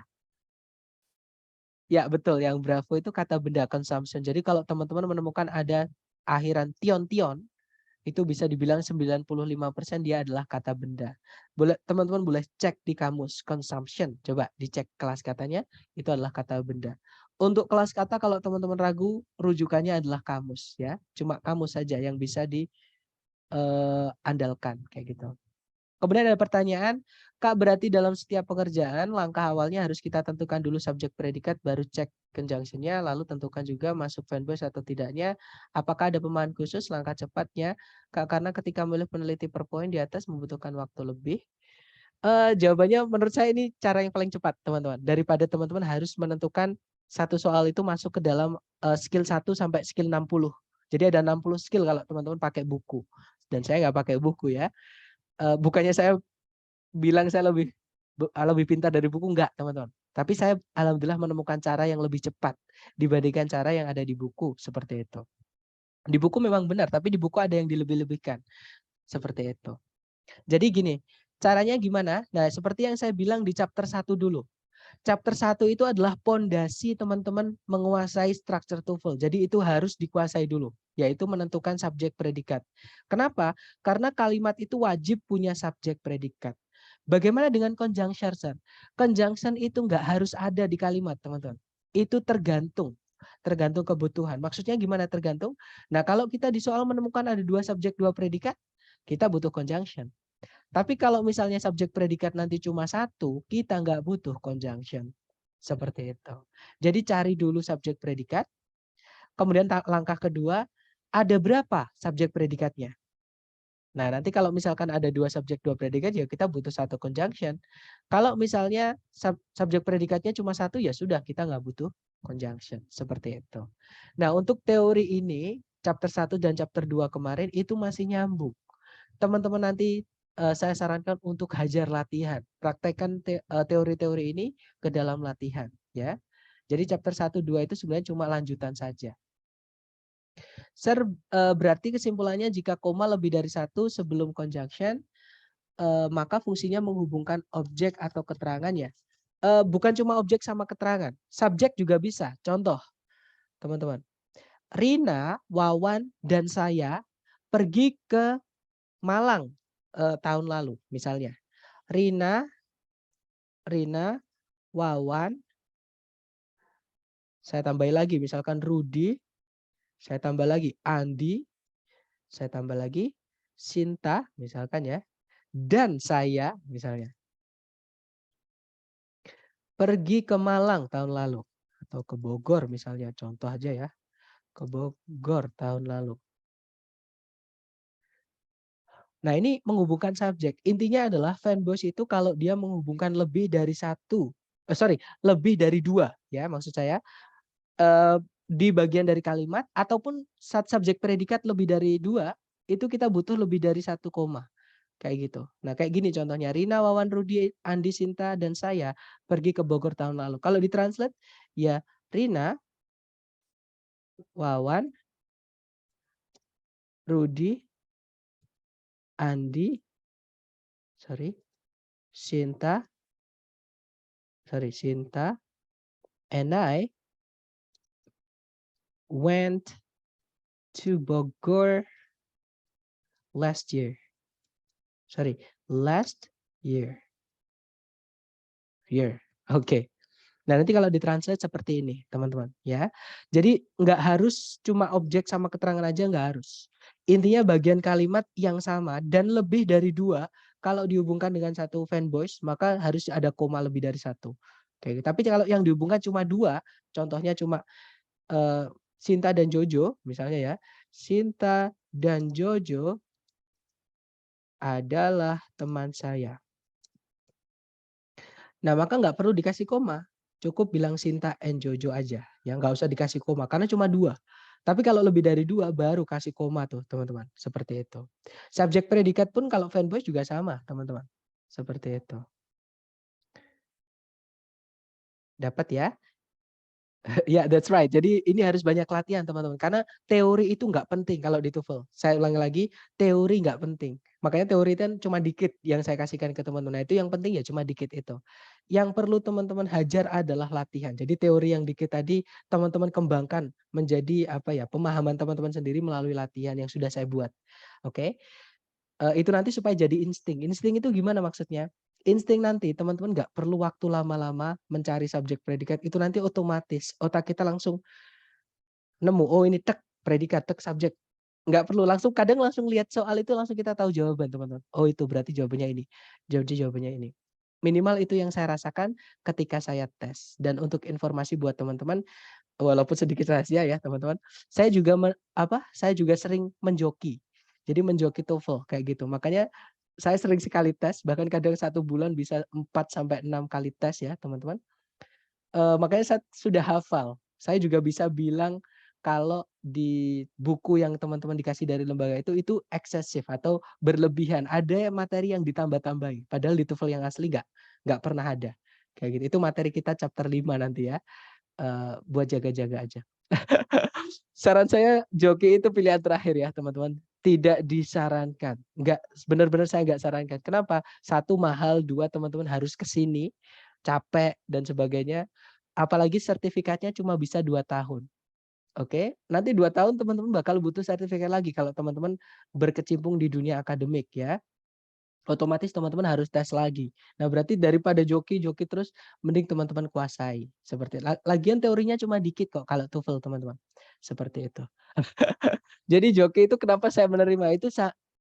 Ya betul, yang Bravo itu kata benda consumption. Jadi kalau teman-teman menemukan ada akhiran tion-tion, itu bisa dibilang 95% dia adalah kata benda. Boleh teman-teman boleh cek di kamus consumption. Coba dicek kelas katanya, itu adalah kata benda. Untuk kelas kata kalau teman-teman ragu, rujukannya adalah kamus ya. Cuma kamus saja yang bisa diandalkan kayak gitu. Kemudian ada pertanyaan, Kak, berarti dalam setiap pekerjaan langkah awalnya harus kita tentukan dulu subjek predikat, baru cek conjunction-nya, lalu tentukan juga masuk fanbase atau tidaknya. Apakah ada pemahaman khusus langkah cepatnya? Kak, karena ketika memilih peneliti per poin di atas membutuhkan waktu lebih. Jawabannya menurut saya ini cara yang paling cepat, teman-teman. Daripada teman-teman harus menentukan satu soal itu masuk ke dalam skill 1 sampai skill 60. Jadi ada 60 skill kalau teman-teman pakai buku. Dan saya nggak pakai buku ya. Bukannya saya bilang saya lebih pintar dari buku, enggak teman-teman. Tapi saya alhamdulillah menemukan cara yang lebih cepat dibandingkan cara yang ada di buku seperti itu. Di buku memang benar, tapi di buku ada yang dilebih-lebihkan seperti itu. Jadi gini, caranya gimana? Nah, seperti yang saya bilang di chapter 1 dulu. Chapter 1 itu adalah pondasi teman-teman menguasai structure TOEFL. Jadi itu harus dikuasai dulu, yaitu menentukan subjek predikat. Kenapa? Karena kalimat itu wajib punya subjek predikat. Bagaimana dengan conjunction, sir? Conjunction itu nggak harus ada di kalimat, teman-teman. Itu tergantung kebutuhan. Maksudnya gimana tergantung? Nah, kalau kita di soal menemukan ada 2 subjek 2 predikat, kita butuh conjunction. Tapi kalau misalnya subjek predikat nanti cuma 1, kita nggak butuh conjunction. Seperti itu. Jadi cari dulu subjek predikat. Kemudian langkah kedua, ada berapa subjek predikatnya? Nah, nanti kalau misalkan ada 2 subjek 2 predikat, ya kita butuh 1 conjunction. Kalau misalnya subjek predikatnya cuma 1, ya sudah, kita nggak butuh conjunction. Seperti itu. Nah, untuk teori ini, chapter 1 dan chapter 2 kemarin itu masih nyambung. Teman-teman nanti saya sarankan untuk hajar latihan. Praktekkan teori-teori ini ke dalam latihan. Ya. Jadi chapter 1, 2 itu sebenarnya cuma lanjutan saja. Sir, berarti kesimpulannya jika koma lebih dari 1 sebelum conjunction, maka fungsinya menghubungkan objek atau keterangan ya. Bukan cuma objek sama keterangan, subjek juga bisa. Contoh, teman-teman. Rina, Wawan, dan saya pergi ke Malang tahun lalu, misalnya. Rina, Wawan, saya tambah lagi, misalkan Rudi, saya tambah lagi Andi, saya tambah lagi Sinta, misalkan ya, dan saya, misalnya, pergi ke Malang tahun lalu, atau ke Bogor misalnya, contoh aja ya, ke Bogor tahun lalu. Nah, ini menghubungkan subjek. Intinya adalah fanboys itu kalau dia menghubungkan lebih dari 1, lebih dari 2 ya maksud saya, di bagian dari kalimat ataupun subjek predikat lebih dari 2, itu kita butuh lebih dari 1 koma. Kayak gitu. Nah, kayak gini contohnya, Rina, Wawan, Rudi, Andi, Sinta, dan saya pergi ke Bogor tahun lalu. Kalau ditranslate ya Rina, Wawan, Rudi, Andi, Sinta, and I went to Bogor last year. Last year. Oke. Nah, nanti kalau ditranslate seperti ini, teman-teman, ya. Jadi nggak harus cuma objek sama keterangan aja, nggak harus. Intinya bagian kalimat yang sama dan lebih dari 2, kalau dihubungkan dengan 1 fanboys, maka harus ada koma lebih dari 1. Oke, tapi kalau yang dihubungkan cuma 2, contohnya cuma Sinta dan Jojo, misalnya ya. Sinta dan Jojo adalah teman saya. Nah, maka nggak perlu dikasih koma. Cukup bilang Sinta and Jojo aja. Ya, nggak usah dikasih koma karena cuma 2. Tapi kalau lebih dari 2 baru kasih koma tuh, teman-teman. Seperti itu. Subjek predikat pun kalau fanboys juga sama, teman-teman. Seperti itu. Dapat ya? Ya, that's right. Jadi ini harus banyak latihan, teman-teman. Karena teori itu nggak penting kalau di TOEFL. Saya ulangi lagi, teori nggak penting. Makanya teori itu cuma dikit yang saya kasihkan ke teman-teman. Nah, itu yang penting ya cuma dikit itu. Yang perlu teman-teman hajar adalah latihan. Jadi teori yang dikit tadi teman-teman kembangkan menjadi pemahaman teman-teman sendiri melalui latihan yang sudah saya buat. Oke? Itu nanti supaya jadi insting. Insting itu gimana maksudnya? Insting nanti teman-teman nggak perlu waktu lama-lama mencari subjek predikat, itu nanti otomatis otak kita langsung nemu, oh ini tek predikat, tek subjek. Nggak perlu kadang langsung lihat soal itu langsung kita tahu jawaban, teman-teman. Oh itu berarti jawabannya ini. Jawabannya ini. Minimal itu yang saya rasakan ketika saya tes. Dan untuk informasi buat teman-teman, walaupun sedikit rahasia ya teman-teman, saya juga sering menjoki. Jadi menjoki TOEFL kayak gitu. Makanya saya sering sekali tes, bahkan kadang 1 bulan bisa 4-6 kali tes ya teman-teman. Makanya saya sudah hafal. Saya juga bisa bilang kalau di buku yang teman-teman dikasih dari lembaga itu eksesif atau berlebihan. Ada materi yang ditambah-tambahin. Padahal di TOEFL yang asli nggak pernah ada. Kayak gitu. Itu materi kita chapter 5 nanti ya. Buat jaga-jaga aja. Saran saya joki itu pilihan terakhir ya teman-teman. Tidak disarankan. Benar-benar saya nggak sarankan. Kenapa? 1 mahal, 2 teman-teman harus ke sini. capek dan sebagainya. Apalagi sertifikatnya cuma bisa 2 tahun. Oke, nanti 2 tahun teman-teman bakal butuh sertifikat lagi kalau teman-teman berkecimpung di dunia akademik ya. Otomatis teman-teman harus tes lagi. Nah, berarti daripada joki-joki terus mending teman-teman kuasai. Seperti lagian teorinya cuma dikit kok kalau TOEFL teman-teman. Seperti itu. Jadi joki itu kenapa saya menerima itu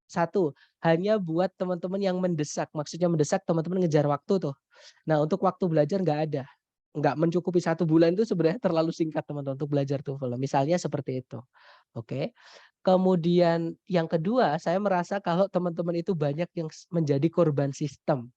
satu, hanya buat teman-teman yang mendesak. Maksudnya mendesak teman-teman ngejar waktu tuh. Nah, untuk waktu belajar nggak ada. Nggak mencukupi 1 bulan itu sebenarnya terlalu singkat teman-teman untuk belajar TOEFL. Misalnya seperti itu. Oke. Kemudian yang kedua, saya merasa kalau teman-teman itu banyak yang menjadi korban sistem.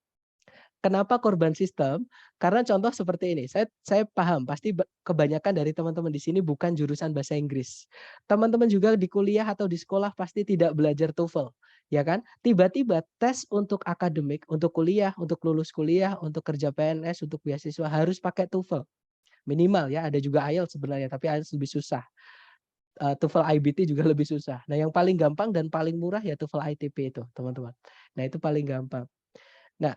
Kenapa korban sistem? Karena contoh seperti ini, saya paham pasti kebanyakan dari teman-teman di sini bukan jurusan bahasa Inggris. Teman-teman juga di kuliah atau di sekolah pasti tidak belajar TOEFL, ya kan? Tiba-tiba tes untuk akademik, untuk kuliah, untuk lulus kuliah, untuk kerja PNS, untuk beasiswa harus pakai TOEFL. Minimal ya, ada juga IELTS sebenarnya, tapi IELTS lebih susah. TOEFL IBT juga lebih susah. Nah, yang paling gampang dan paling murah ya TOEFL ITP itu, teman-teman. Nah, itu paling gampang. Nah,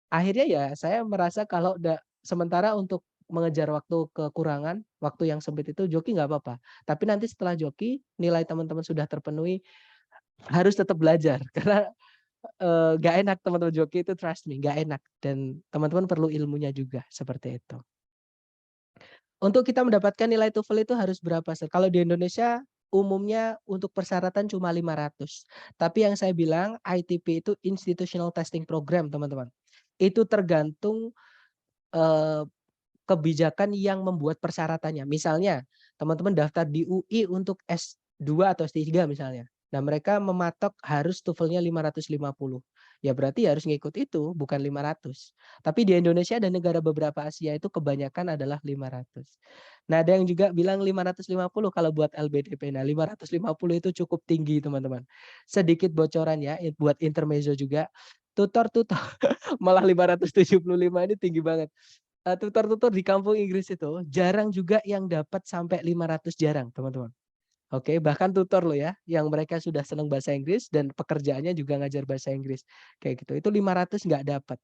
akhirnya ya saya merasa kalau sementara untuk mengejar waktu kekurangan, waktu yang sempit itu joki nggak apa-apa. Tapi nanti setelah joki, nilai teman-teman sudah terpenuhi, harus tetap belajar karena nggak enak teman-teman joki itu, trust me, nggak enak dan teman-teman perlu ilmunya juga seperti itu. Untuk kita mendapatkan nilai TOEFL itu harus berapa, Sir? Kalau di Indonesia umumnya untuk persyaratan cuma 500. Tapi yang saya bilang ITP itu Institutional Testing Program, teman-teman. Itu tergantung eh, kebijakan yang membuat persyaratannya. Misalnya, teman-teman daftar di UI untuk S2 atau S3 misalnya. Nah, mereka mematok harus TOEFL-nya 550. Ya berarti harus ngikut itu, bukan 500. Tapi di Indonesia dan negara beberapa Asia itu kebanyakan adalah 500. Nah, ada yang juga bilang 550 kalau buat LBDP. Nah, 550 itu cukup tinggi, teman-teman. Sedikit bocoran ya, buat intermezzo juga. Tutor-tutor malah 575 ini tinggi banget. Tutor-tutor di kampung Inggris itu jarang juga yang dapat sampai 500, jarang, teman-teman. Oke, bahkan tutor loh ya, yang mereka sudah senang bahasa Inggris dan pekerjaannya juga ngajar bahasa Inggris, kayak gitu. Itu 500 nggak dapat,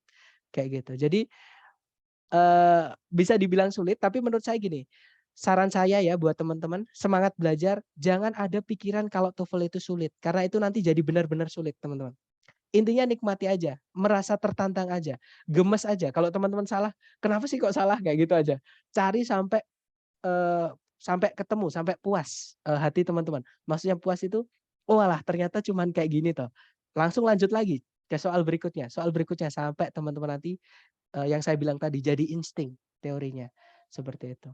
kayak gitu. Jadi bisa dibilang sulit, tapi menurut saya gini, saran saya ya buat teman-teman, semangat belajar, jangan ada pikiran kalau TOEFL itu sulit, karena itu nanti jadi benar-benar sulit, teman-teman. Intinya nikmati aja, merasa tertantang aja, gemes aja. Kalau teman-teman salah, kenapa sih kok salah? Kayak gitu aja. Cari sampai ketemu, sampai puas hati teman-teman. Maksudnya puas itu, oh alah ternyata cuman kayak gini toh. Langsung lanjut lagi ke soal berikutnya. Soal berikutnya sampai teman-teman nanti yang saya bilang tadi jadi insting teorinya. Seperti itu.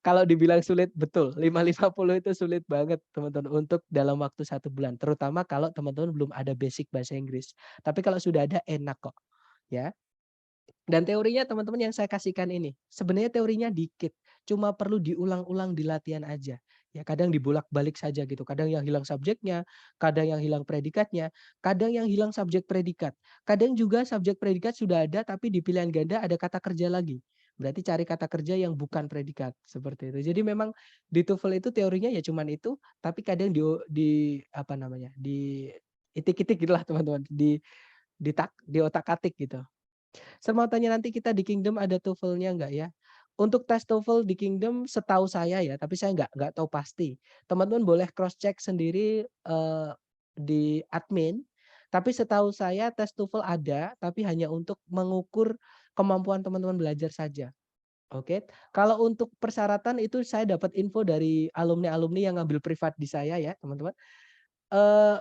Kalau dibilang sulit, betul. 550 itu sulit banget teman-teman untuk dalam waktu 1 bulan. Terutama kalau teman-teman belum ada basic bahasa Inggris. Tapi kalau sudah ada enak kok. Ya. Dan teorinya teman-teman yang saya kasihkan ini. Sebenarnya teorinya dikit. Cuma perlu diulang-ulang di latihan aja. Ya kadang dibolak-balik saja gitu. Kadang yang hilang subjeknya. Kadang yang hilang predikatnya. Kadang yang hilang subjek predikat. Kadang juga subjek predikat sudah ada tapi di pilihan ganda ada kata kerja lagi. Berarti cari kata kerja yang bukan predikat seperti itu. Jadi memang di TOEFL itu teorinya ya cuman itu, tapi kadang di apa namanya? Di itik-itik gitulah teman-teman, di otak-atik gitu. Saya mau tanya nanti kita di Kingdom ada TOEFL-nya enggak ya? Untuk tes TOEFL di Kingdom setahu saya ya, tapi saya enggak tahu pasti. Teman-teman boleh cross check sendiri di admin. Tapi setahu saya tes TOEFL ada, tapi hanya untuk mengukur kemampuan teman-teman belajar saja. Oke, kalau untuk persyaratan itu saya dapat info dari alumni-alumni yang ngambil privat di saya ya, teman-teman. Eh,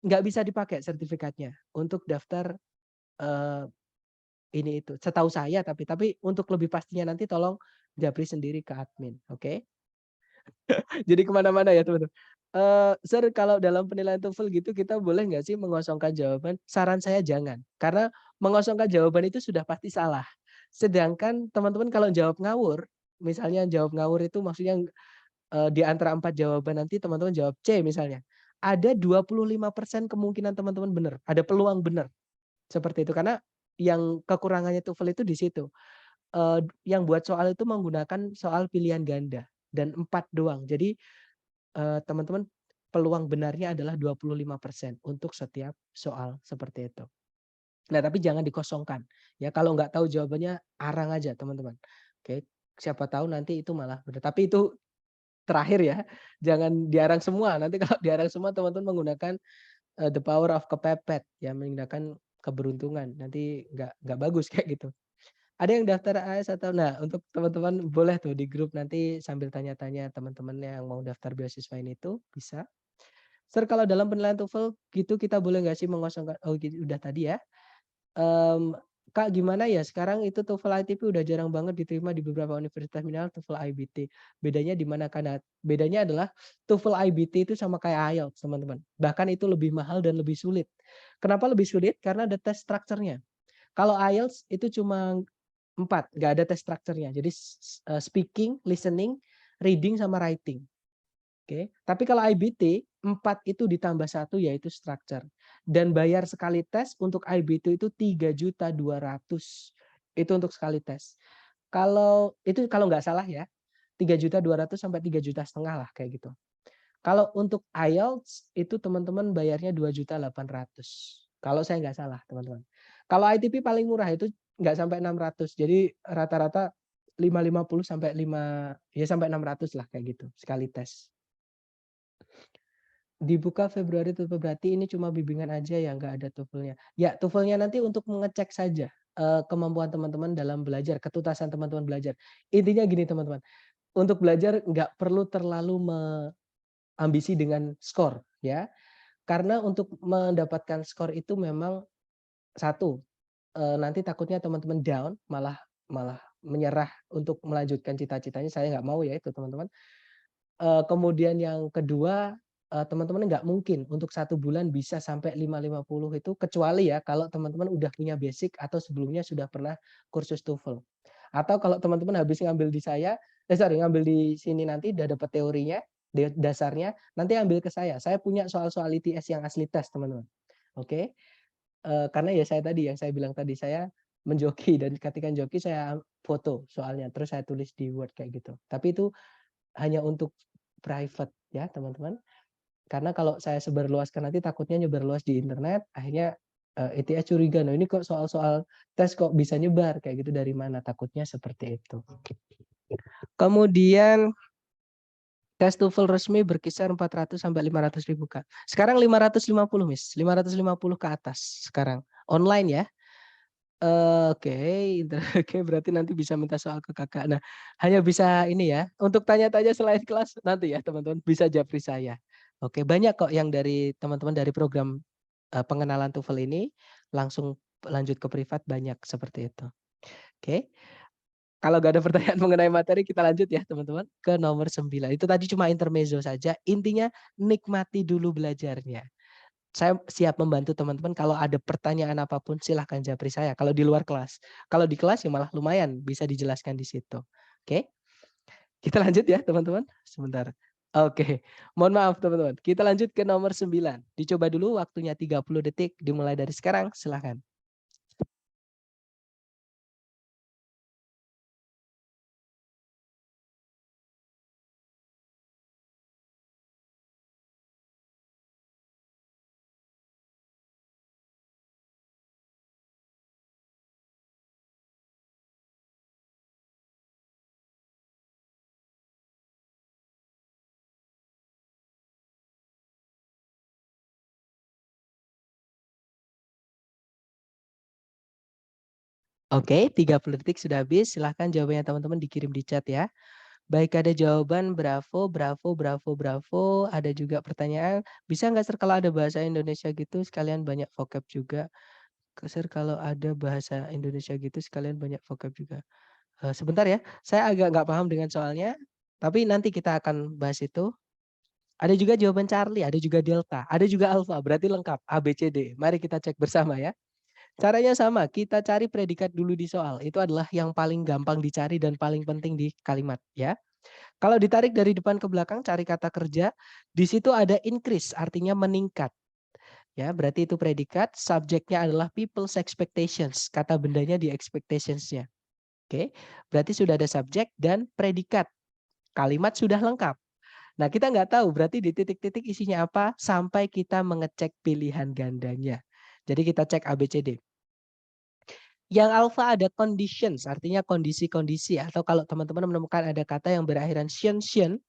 nggak bisa dipakai sertifikatnya untuk daftar eh, ini itu. Setahu saya tapi untuk lebih pastinya nanti tolong japri sendiri ke admin, oke? Jadi kemana-mana ya teman-teman. Sir, kalau dalam penilaian TOEFL gitu kita boleh nggak sih mengosongkan jawaban? Saran saya jangan, karena mengosongkan jawaban itu sudah pasti salah. Sedangkan teman-teman kalau jawab ngawur, misalnya jawab ngawur itu maksudnya di antara 4 jawaban nanti teman-teman jawab C misalnya. Ada 25% kemungkinan teman-teman benar, ada peluang benar. Seperti itu karena yang kekurangannya TOEFL itu di situ. Yang buat soal itu menggunakan soal pilihan ganda dan 4 doang. Jadi teman-teman peluang benarnya adalah 25% untuk setiap soal seperti itu. Nah, tapi jangan dikosongkan. Ya, kalau nggak tahu jawabannya arang aja, teman-teman. Oke, siapa tahu nanti itu malah benar. Tapi itu terakhir ya, jangan diarang semua. Nanti kalau diarang semua teman-teman menggunakan the power of kepepet, ya menggunakan keberuntungan. Nanti nggak bagus kayak gitu. Ada yang daftar AS atau nah untuk teman-teman boleh tuh di grup nanti sambil tanya-tanya teman-teman yang mau daftar beasiswa ini tuh bisa. Sir, kalau dalam penilaian TOEFL gitu kita boleh nggak sih mengosongkan? Oh, gitu, udah tadi ya. Mmm, Kak, gimana ya sekarang itu TOEFL ITP udah jarang banget diterima di beberapa universitas minimal TOEFL IBT. Bedanya di mana? Karena bedanya adalah TOEFL IBT itu sama kayak IELTS, teman-teman. Bahkan itu lebih mahal dan lebih sulit. Kenapa lebih sulit? Karena ada tes strukturnya. Kalau IELTS itu cuma 4, nggak ada tes strukturnya. Jadi speaking, listening, reading, sama writing. Oke, tapi kalau IBT 4 itu ditambah 1 yaitu structure. Dan bayar sekali tes untuk IBT itu 3.200.000. Itu untuk sekali tes. Kalau itu kalau nggak salah ya, 3.200.000 sampai 3,5 juta lah kayak gitu. Kalau untuk IELTS itu teman-teman bayarnya 2.800.000. Kalau saya nggak salah, teman-teman. Kalau ITP paling murah itu nggak sampai 600. Jadi rata-rata 550 sampai 600 lah kayak gitu sekali tes. Dibuka Februari TOEFL berarti ini cuma bimbingan aja ya, nggak ada TOEFL-nya. Ya, TOEFL-nya nanti untuk mengecek saja kemampuan teman-teman dalam belajar, ketutasan teman-teman belajar. Intinya gini teman-teman, untuk belajar nggak perlu terlalu ambisi dengan skor ya. Karena untuk mendapatkan skor itu memang satu, nanti takutnya teman-teman down, malah malah menyerah untuk melanjutkan cita-citanya. Saya nggak mau ya itu teman-teman. Kemudian yang kedua, teman-teman nggak mungkin untuk 1 bulan bisa sampai 550 itu kecuali ya kalau teman-teman udah punya basic atau sebelumnya sudah pernah kursus TOEFL. Atau kalau teman-teman habis ngambil di ngambil di sini nanti udah dapat teorinya, dasarnya, nanti ambil ke saya. Saya punya soal-soal ITS yang asli tes, teman-teman. Oke. Karena ya saya tadi yang saya bilang tadi, saya menjoki dan ketika joki saya foto soalnya, terus saya tulis di Word kayak gitu. Tapi itu hanya untuk private ya teman-teman. Karena kalau saya sebarluaskan nanti takutnya nyebar luas di internet, akhirnya ITS curiga, "Nah ini kok soal-soal tes kok bisa nyebar kayak gitu dari mana?" Takutnya seperti itu. Kemudian tes TOEFL resmi berkisar 400 sampai 500.000 Kak. Sekarang 550 Miss, 550 ke atas sekarang. Online ya. Oke, oke berarti nanti bisa minta soal ke Kakak. Nah, hanya bisa ini ya, untuk tanya-tanya selain kelas nanti ya teman-teman bisa japri saya. Oke, banyak kok yang dari teman-teman dari program pengenalan TOEFL ini langsung lanjut ke privat banyak seperti itu. Oke. Kalau nggak ada pertanyaan mengenai materi kita lanjut ya teman-teman ke nomor 9. Itu tadi cuma intermezzo saja. Intinya nikmati dulu belajarnya. Saya siap membantu teman-teman kalau ada pertanyaan apapun silahkan japri saya kalau di luar kelas. Kalau di kelas ya malah lumayan bisa dijelaskan di situ. Oke. Kita lanjut ya teman-teman. Sebentar. Oke. Mohon maaf teman-teman. Kita lanjut ke nomor 9. Dicoba dulu waktunya 30 detik dimulai dari sekarang. Silahkan. Oke, 30 detik sudah habis. Silahkan jawabannya teman-teman dikirim di chat ya. Baik, ada jawaban bravo, bravo, bravo, bravo. Ada juga pertanyaan, bisa nggak Sir kalau ada bahasa Indonesia gitu sekalian banyak vocab juga? Sir kalau ada bahasa Indonesia gitu sekalian banyak vocab juga. Sebentar ya, saya agak nggak paham dengan soalnya, tapi nanti kita akan bahas itu. Ada juga jawaban Charlie, ada juga Delta, ada juga Alpha, berarti lengkap A, B, C, D. Mari kita cek bersama ya. Caranya sama, kita cari predikat dulu di soal. Itu adalah yang paling gampang dicari dan paling penting di kalimat ya. Kalau ditarik dari depan ke belakang cari kata kerja, di situ ada increase artinya meningkat. Ya, berarti itu predikat, subjeknya adalah people's expectations. Kata bendanya di expectations-nya. Oke. Berarti sudah ada subjek dan predikat. Kalimat sudah lengkap. Nah, kita nggak tahu berarti di titik-titik isinya apa sampai kita mengecek pilihan gandanya. Jadi kita cek A, B, C, D. Yang alpha ada conditions, artinya kondisi-kondisi, atau kalau teman-teman menemukan ada kata yang berakhiran shen,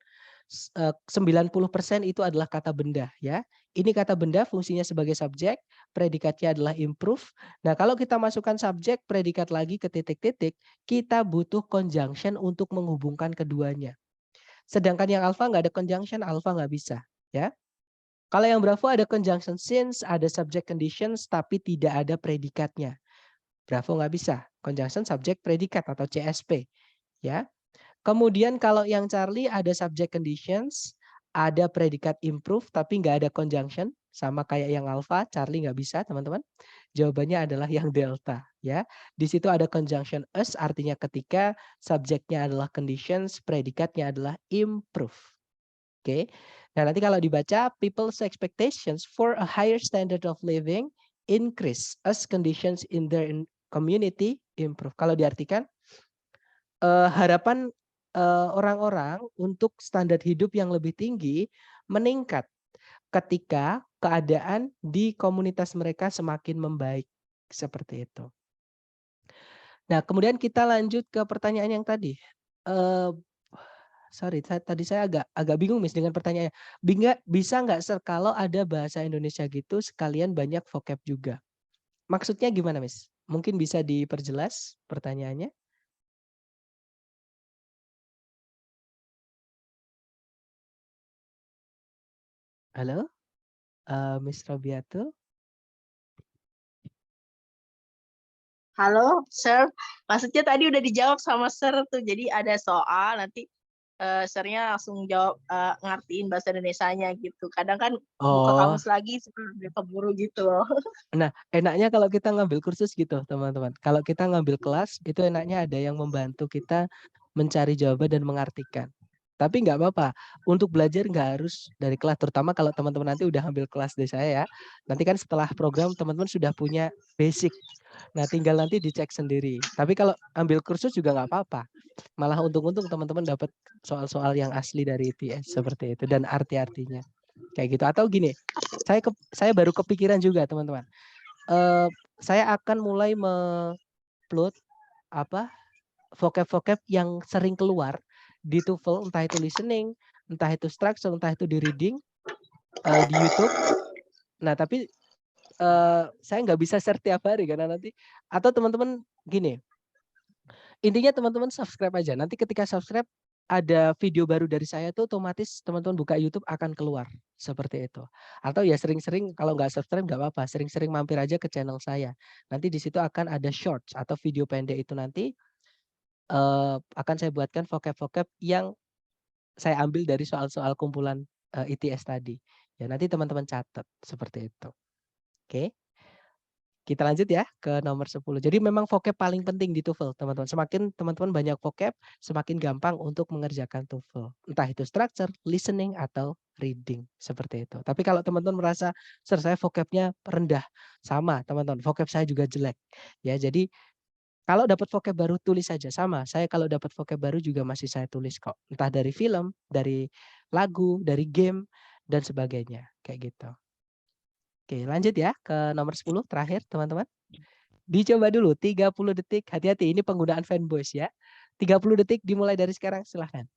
90% itu adalah kata benda ya. Ini kata benda fungsinya sebagai subjek, predikatnya adalah improve. Nah, kalau kita masukkan subjek, predikat lagi ke titik-titik, kita butuh conjunction untuk menghubungkan keduanya. Sedangkan yang alpha nggak ada conjunction, alpha nggak bisa ya. Kalau yang Bravo ada conjunction since, ada subject conditions, tapi tidak ada predikatnya. Bravo nggak bisa. Conjunction subject predikat atau CSP ya. Kemudian kalau yang Charlie ada subject conditions, ada predikat improve tapi nggak ada conjunction, sama kayak yang alpha, Charlie nggak bisa teman-teman. Jawabannya adalah yang delta ya. Di situ ada conjunction us, artinya ketika subjeknya adalah conditions, predikatnya adalah improve. Oke. Nah, nanti kalau dibaca people's expectations for a higher standard of living increase as conditions in their community improve. Kalau diartikan harapan orang-orang untuk standar hidup yang lebih tinggi meningkat ketika keadaan di komunitas mereka semakin membaik, seperti itu. Nah, kemudian kita lanjut ke pertanyaan yang tadi. Sorry, tadi saya agak bingung Miss dengan pertanyaannya. Bisa nggak Sir kalau ada bahasa Indonesia gitu sekalian banyak vocab juga? Maksudnya gimana Miss? Mungkin bisa diperjelas pertanyaannya? Halo, Miss Robiatul. Halo, Sir. Maksudnya tadi udah dijawab sama Sir tuh. Jadi ada soal nanti Sirnya langsung jawab ngertiin bahasa Indonesianya gitu. Kadang kan buka Oh, kamus lagi sebelum dia keburu gitu loh. nah enaknya kalau kita ngambil kursus gitu teman-teman. Kalau kita ngambil kelas itu enaknya ada yang membantu kita mencari jawaban dan mengartikan. Tapi nggak apa-apa. Untuk belajar nggak harus dari kelas. Terutama kalau teman-teman nanti udah ambil kelas dari saya ya. Nanti kan setelah program teman-teman sudah punya basic. Nah tinggal nanti dicek sendiri. Tapi kalau ambil kursus juga nggak apa-apa. Malah untung-untung teman-teman dapat soal-soal yang asli dari ITS seperti itu. Dan arti-artinya. Kayak gitu. Atau gini. Saya baru kepikiran juga teman-teman. Saya akan mulai upload vocab-vocab yang sering keluar di TOEFL, entah itu listening, entah itu structure, entah itu di reading di YouTube. Nah, tapi saya nggak bisa share tiap hari karena nanti atau teman-teman gini. Intinya teman-teman subscribe aja. Nanti ketika subscribe ada video baru dari saya tuh otomatis teman-teman buka YouTube akan keluar seperti itu. Atau ya sering-sering kalau nggak subscribe nggak apa-apa, sering-sering mampir aja ke channel saya. Nanti di situ akan ada shorts atau video pendek itu nanti akan saya buatkan vocab-vocab yang saya ambil dari soal-soal kumpulan ITS tadi. Ya nanti teman-teman catat seperti itu. Oke. Kita lanjut ya ke nomor 10. Jadi memang vocab paling penting di TOEFL, teman-teman. Semakin teman-teman banyak vocab, semakin gampang untuk mengerjakan TOEFL. Entah itu structure, listening, atau reading. Seperti itu. Tapi kalau teman-teman merasa, Sir, saya vocabnya rendah. Sama, teman-teman. Vocab saya juga jelek. Ya, jadi kalau dapat vocab baru, tulis saja. Sama, saya kalau dapat vocab baru juga masih saya tulis kok. Entah dari film, dari lagu, dari game, dan sebagainya. Kayak gitu. Oke, lanjut ya ke nomor 10 terakhir teman-teman. Dicoba dulu 30 detik. Hati-hati ini penggunaan fanboys ya. 30 detik dimulai dari sekarang, silahkan.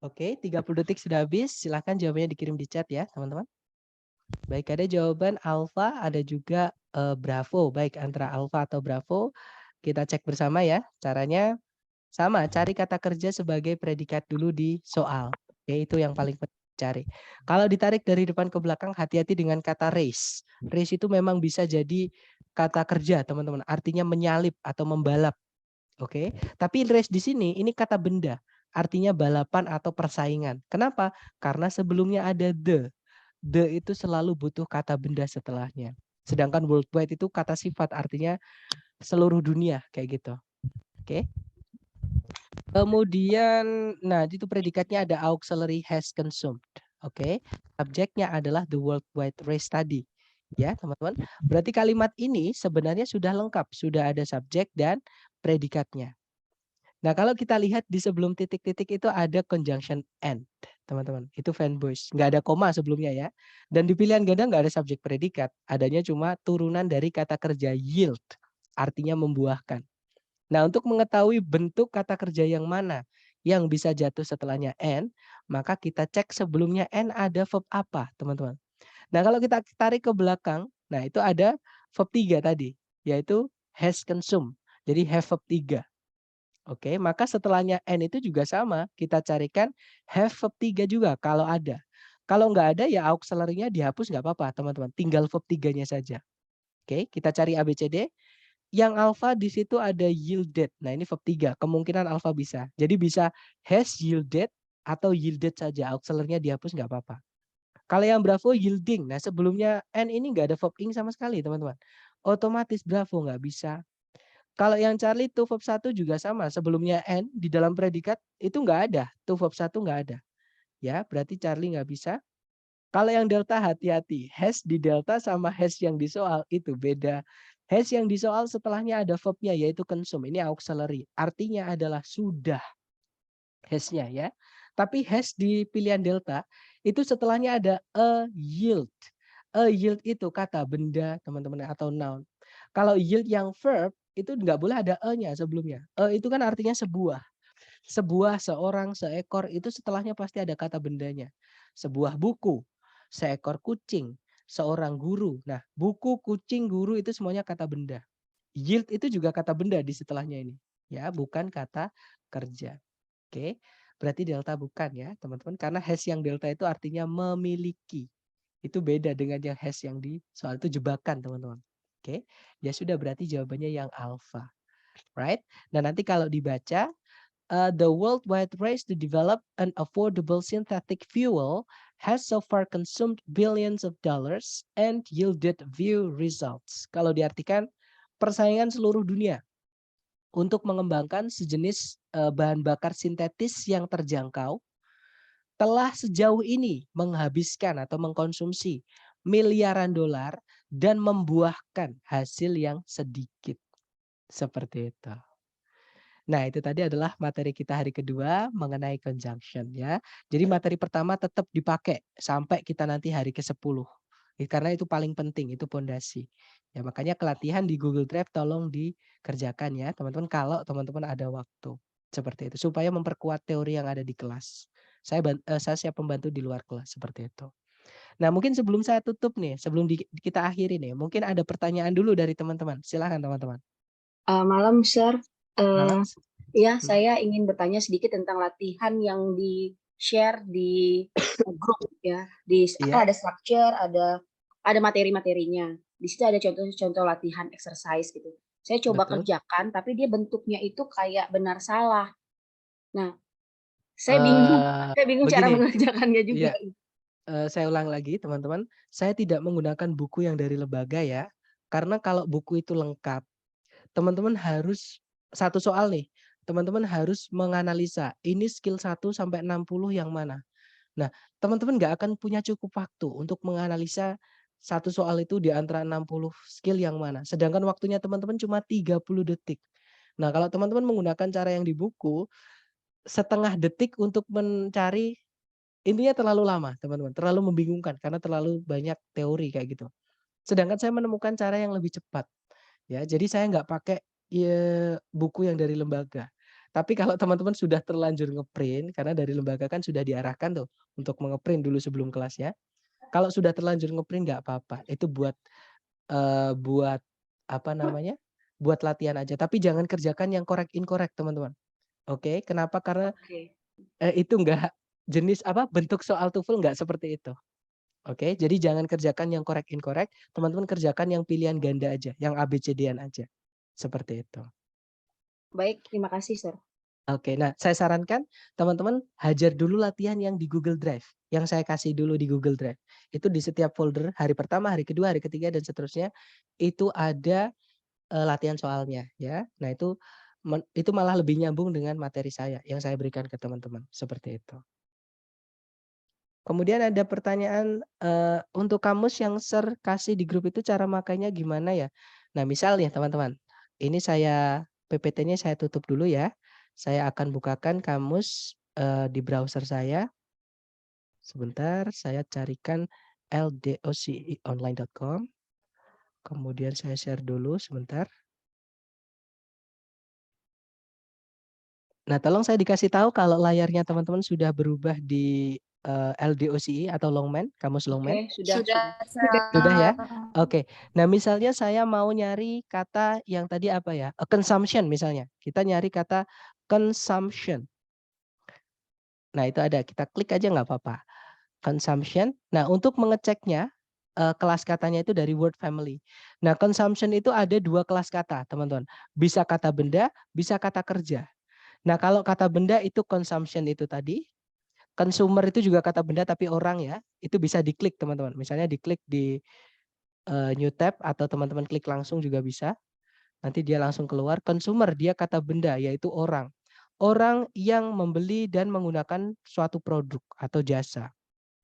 Oke, 30 detik sudah habis. Silahkan jawabannya dikirim di chat ya, teman-teman. Baik, ada jawaban alpha, ada juga bravo. Baik, antara alpha atau bravo. Kita cek bersama ya. Caranya sama, cari kata kerja sebagai predikat dulu di soal. Oke, itu yang paling penting cari. Kalau ditarik dari depan ke belakang, hati-hati dengan kata race. Race itu memang bisa jadi kata kerja, teman-teman. Artinya menyalip atau membalap. Oke, tapi race di sini ini kata benda, artinya balapan atau persaingan. Kenapa? Karena sebelumnya ada the. the itu selalu butuh kata benda setelahnya. Sedangkan worldwide itu kata sifat, artinya seluruh dunia kayak gitu. Oke. Kemudian, nah itu predikatnya ada auxiliary has consumed. Oke. Subjeknya adalah the worldwide race tadi. Ya, teman-teman. Berarti kalimat ini sebenarnya sudah lengkap, sudah ada subjek dan predikatnya. Nah, kalau kita lihat di sebelum titik-titik itu ada conjunction and, teman-teman. Itu fanboys. Nggak ada koma sebelumnya ya. Dan di pilihan ganda nggak ada subjek predikat. Adanya cuma turunan dari kata kerja yield. Artinya membuahkan. Nah, untuk mengetahui bentuk kata kerja yang mana yang bisa jatuh setelahnya and, maka kita cek sebelumnya and ada verb apa, teman-teman. Nah, kalau kita tarik ke belakang, nah itu ada verb 3 tadi, yaitu has consumed. Jadi have verb 3. Oke, maka setelahnya and itu juga sama, kita carikan have verb 3 juga kalau ada. Kalau nggak ada ya auxiliary-nya dihapus nggak apa-apa, teman-teman. Tinggal verb 3-nya saja. Oke, kita cari ABCD. Yang alpha di situ ada yielded. Nah, ini verb 3. Kemungkinan alpha bisa. Jadi bisa has yielded atau yielded saja. Auxiliary-nya dihapus nggak apa-apa. Kalau yang Bravo yielding. Nah, sebelumnya N ini nggak ada verb ing sama sekali, teman-teman. Otomatis Bravo nggak bisa. Kalau yang Charlie to verb 1 juga sama. Sebelumnya N di dalam predikat itu nggak ada. To verb 1 nggak ada. Ya, berarti Charlie nggak bisa. Kalau yang delta hati-hati. Has di delta sama has yang di soal itu beda. Has yang di soal setelahnya ada verbnya yaitu consume. Ini auxiliary. Artinya adalah sudah. Has-nya ya. Tapi has di pilihan delta itu setelahnya ada a yield. A yield itu kata benda teman-teman atau noun. Kalau yield yang verb itu nggak boleh ada e-nya sebelumnya. E itu kan artinya sebuah. Sebuah, seorang, seekor itu setelahnya pasti ada kata bendanya. Sebuah buku, seekor kucing, seorang guru. Nah, buku, kucing, guru itu semuanya kata benda. Yield itu juga kata benda di setelahnya ini. Ya, bukan kata kerja. Oke. Berarti delta bukan ya, teman-teman. Karena has yang delta itu artinya memiliki. Itu beda dengan yang has yang di soal itu jebakan, teman-teman. Oke. Ya sudah, berarti jawabannya yang alpha. Right? Dan nanti kalau dibaca the worldwide race to develop an affordable synthetic fuel has so far consumed billions of dollars and yielded few results. Kalau diartikan persaingan seluruh dunia untuk mengembangkan sejenis bahan bakar sintetis yang terjangkau telah sejauh ini menghabiskan atau mengkonsumsi miliaran dolar dan membuahkan hasil yang sedikit. Seperti itu. Nah, itu tadi adalah materi kita hari kedua mengenai conjunction ya. Jadi materi pertama tetap dipakai sampai kita nanti hari ke-10. Karena itu paling penting, itu pondasi. Ya, makanya kelatihan di Google Drive tolong dikerjakan ya, teman-teman kalau teman-teman ada waktu. Seperti itu supaya memperkuat teori yang ada di kelas. Saya siap membantu di luar kelas seperti itu. Nah, mungkin sebelum saya tutup nih, sebelum kita akhiri nih, mungkin ada pertanyaan dulu dari teman-teman. Silakan teman-teman. Malam, Sir. Malam. Ya, saya ingin bertanya sedikit tentang latihan yang di-share di grup ya. Iya. Ada structure, ada materi-materinya. Di situ ada contoh-contoh latihan exercise gitu. Saya coba Betul. kerjakan, tapi dia bentuknya itu kayak benar salah. Nah, saya bingung cara Begini. mengerjakannya juga. Iya. Saya ulang lagi teman-teman, saya tidak menggunakan buku yang dari lembaga ya. Karena kalau buku itu lengkap, teman-teman harus satu soal nih, teman-teman harus menganalisa ini skill 1 sampai 60 yang mana. Nah, teman-teman nggak akan punya cukup waktu untuk menganalisa satu soal itu di antara 60 skill yang mana. Sedangkan waktunya teman-teman cuma 30 detik. Nah, kalau teman-teman menggunakan cara yang di buku, setengah detik untuk mencari intinya terlalu lama, teman-teman. Terlalu membingungkan karena terlalu banyak teori kayak gitu. Sedangkan saya menemukan cara yang lebih cepat. Ya, jadi saya nggak pakai buku yang dari lembaga. Tapi kalau teman-teman sudah terlanjur ngeprint, karena dari lembaga kan sudah diarahkan tuh untuk mengeprint dulu sebelum kelasnya. Kalau sudah terlanjur ngeprint nggak apa-apa. Itu buat buat apa namanya? Buat latihan aja. Tapi jangan kerjakan yang correct incorrect, teman-teman. Oke, kenapa? Karena Oke. itu enggak jenis apa bentuk soal TOEFL nggak seperti itu. Oke, jadi jangan kerjakan yang correct incorrect, teman-teman kerjakan yang pilihan ganda aja, yang ABCD-an aja. Seperti itu. Baik, terima kasih, Sir. Oke, nah saya sarankan teman-teman hajar dulu latihan yang di Google Drive, yang saya kasih dulu di Google Drive. Itu di setiap folder hari pertama, hari kedua, hari ketiga dan seterusnya itu ada latihan soalnya ya. Nah itu malah lebih nyambung dengan materi saya yang saya berikan ke teman-teman seperti itu. Kemudian ada pertanyaan untuk kamus yang Sir kasih di grup itu cara makainya gimana ya? Nah misalnya teman-teman, ini saya PPT-nya saya tutup dulu ya. Saya akan bukakan kamus di browser saya. Sebentar, saya carikan ldocionline.com. Kemudian saya share dulu sebentar. Nah, tolong saya dikasih tahu kalau layarnya teman-teman sudah berubah di LDOCE atau Longman, kamus Longman. Oke, sudah. Sudah ya? Oke. Nah, misalnya saya mau nyari kata yang tadi apa ya? Consumption misalnya. Kita nyari kata consumption. Nah, itu ada. Kita klik aja nggak apa-apa. Consumption. Nah, untuk mengeceknya, kelas katanya itu dari word family. Nah, consumption itu ada 2 kelas kata, teman-teman. Bisa kata benda, bisa kata kerja. Nah, kalau kata benda itu consumption itu tadi. Consumer itu juga kata benda tapi orang ya. Itu bisa diklik, teman-teman. Misalnya diklik di new tab atau teman-teman klik langsung juga bisa. Nanti dia langsung keluar. Consumer dia kata benda yaitu orang. Orang yang membeli dan menggunakan suatu produk atau jasa.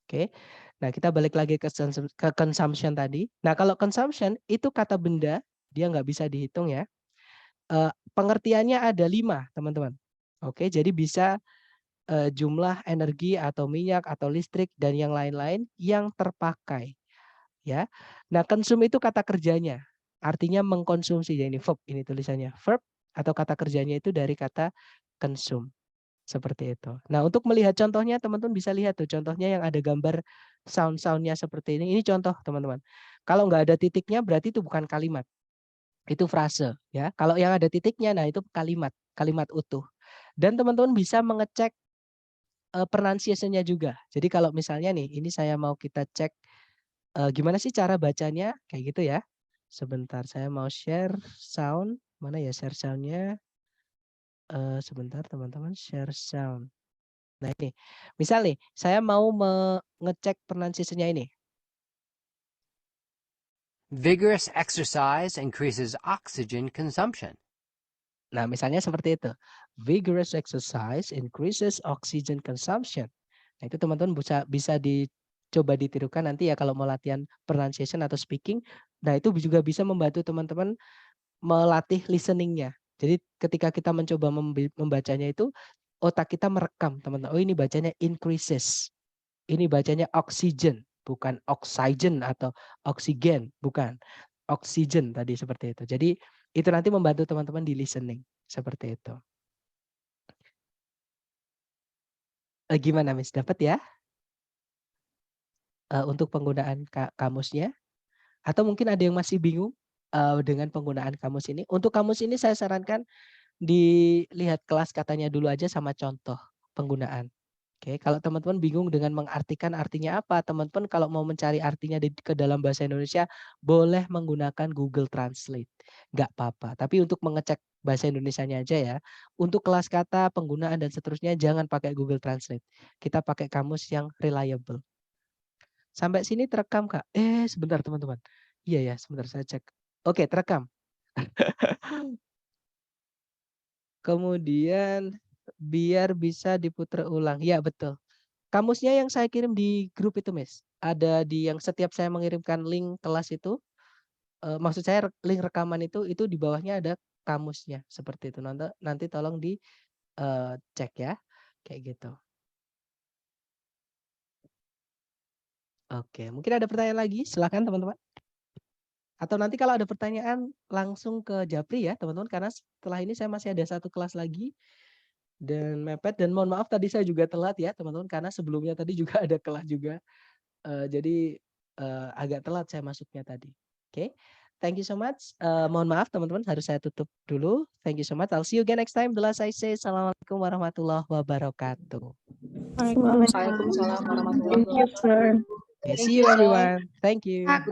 Oke. Nah, kita balik lagi ke consumption tadi. Nah, kalau consumption itu kata benda, dia nggak bisa dihitung ya. Pengertiannya ada 5, teman-teman. Oke, jadi bisa jumlah energi atau minyak atau listrik dan yang lain-lain yang terpakai. Ya. Nah, consume itu kata kerjanya. Artinya mengkonsumsi. Ya, ini verb, ini tulisannya verb atau kata kerjanya itu dari kata consume. Seperti itu. Nah, untuk melihat contohnya teman-teman bisa lihat tuh contohnya yang ada gambar sound-soundnya seperti ini. Ini contoh teman-teman. Kalau nggak ada titiknya berarti itu bukan kalimat. Itu frase ya. Kalau yang ada titiknya nah itu kalimat, kalimat utuh. Dan teman-teman bisa mengecek pronunciation-nya juga. Jadi kalau misalnya nih ini saya mau kita cek gimana sih cara bacanya kayak gitu ya. Sebentar saya mau share sound. Mana ya share sound-nya? Sebentar teman-teman share sound. Nah ini, misal nih, saya mau ngecek pronunciation-nya ini. Vigorous exercise increases oxygen consumption. Nah misalnya seperti itu. Vigorous exercise increases oxygen consumption. Nah itu teman-teman bisa dicoba ditirukan nanti ya kalau mau latihan pronunciation atau speaking. Nah itu juga bisa membantu teman-teman melatih listening-nya. Jadi ketika kita mencoba membacanya itu, otak kita merekam teman-teman. Oh ini bacanya increases. Ini bacanya oxygen, bukan oxygen atau oksigen, bukan. Oxygen tadi seperti itu. Jadi itu nanti membantu teman-teman di listening. Seperti itu. Gimana Miss? Dapat ya? Untuk penggunaan kamusnya. Atau mungkin ada yang masih bingung dengan penggunaan kamus ini. Untuk kamus ini saya sarankan dilihat kelas katanya dulu aja sama contoh penggunaan. Oke, kalau teman-teman bingung dengan mengartikan artinya apa, teman-teman kalau mau mencari artinya ke dalam bahasa Indonesia, boleh menggunakan Google Translate. Nggak apa-apa. Tapi untuk mengecek bahasa Indonesianya aja ya. Untuk kelas kata, penggunaan, dan seterusnya, jangan pakai Google Translate. Kita pakai kamus yang reliable. Sampai sini terekam, Kak? Sebentar teman-teman. Iya ya, sebentar saya cek. Oke, terekam. Kemudian biar bisa diputar ulang. Ya, betul. Kamusnya yang saya kirim di grup itu, Miss. Ada di yang setiap saya mengirimkan link kelas itu, maksud saya link rekaman itu di bawahnya ada kamusnya seperti itu. Nanti tolong di cek ya, kayak gitu. Oke, mungkin ada pertanyaan lagi, silakan teman-teman. Atau nanti kalau ada pertanyaan langsung ke Japri ya teman-teman, karena setelah ini saya masih ada 1 kelas lagi dan mepet, dan mohon maaf tadi saya juga telat ya teman-teman, karena sebelumnya tadi juga ada kelas juga. Jadi agak telat saya masuknya tadi. Oke, thank you so much. Mohon maaf teman-teman, harus saya tutup dulu. Thank you so much. I'll see you again next time. The last I say, assalamualaikum warahmatullahi wabarakatuh. Waalaikumsalam warahmatullahi wabarakatuh. Okay, see you everyone. Thank you. Kakak.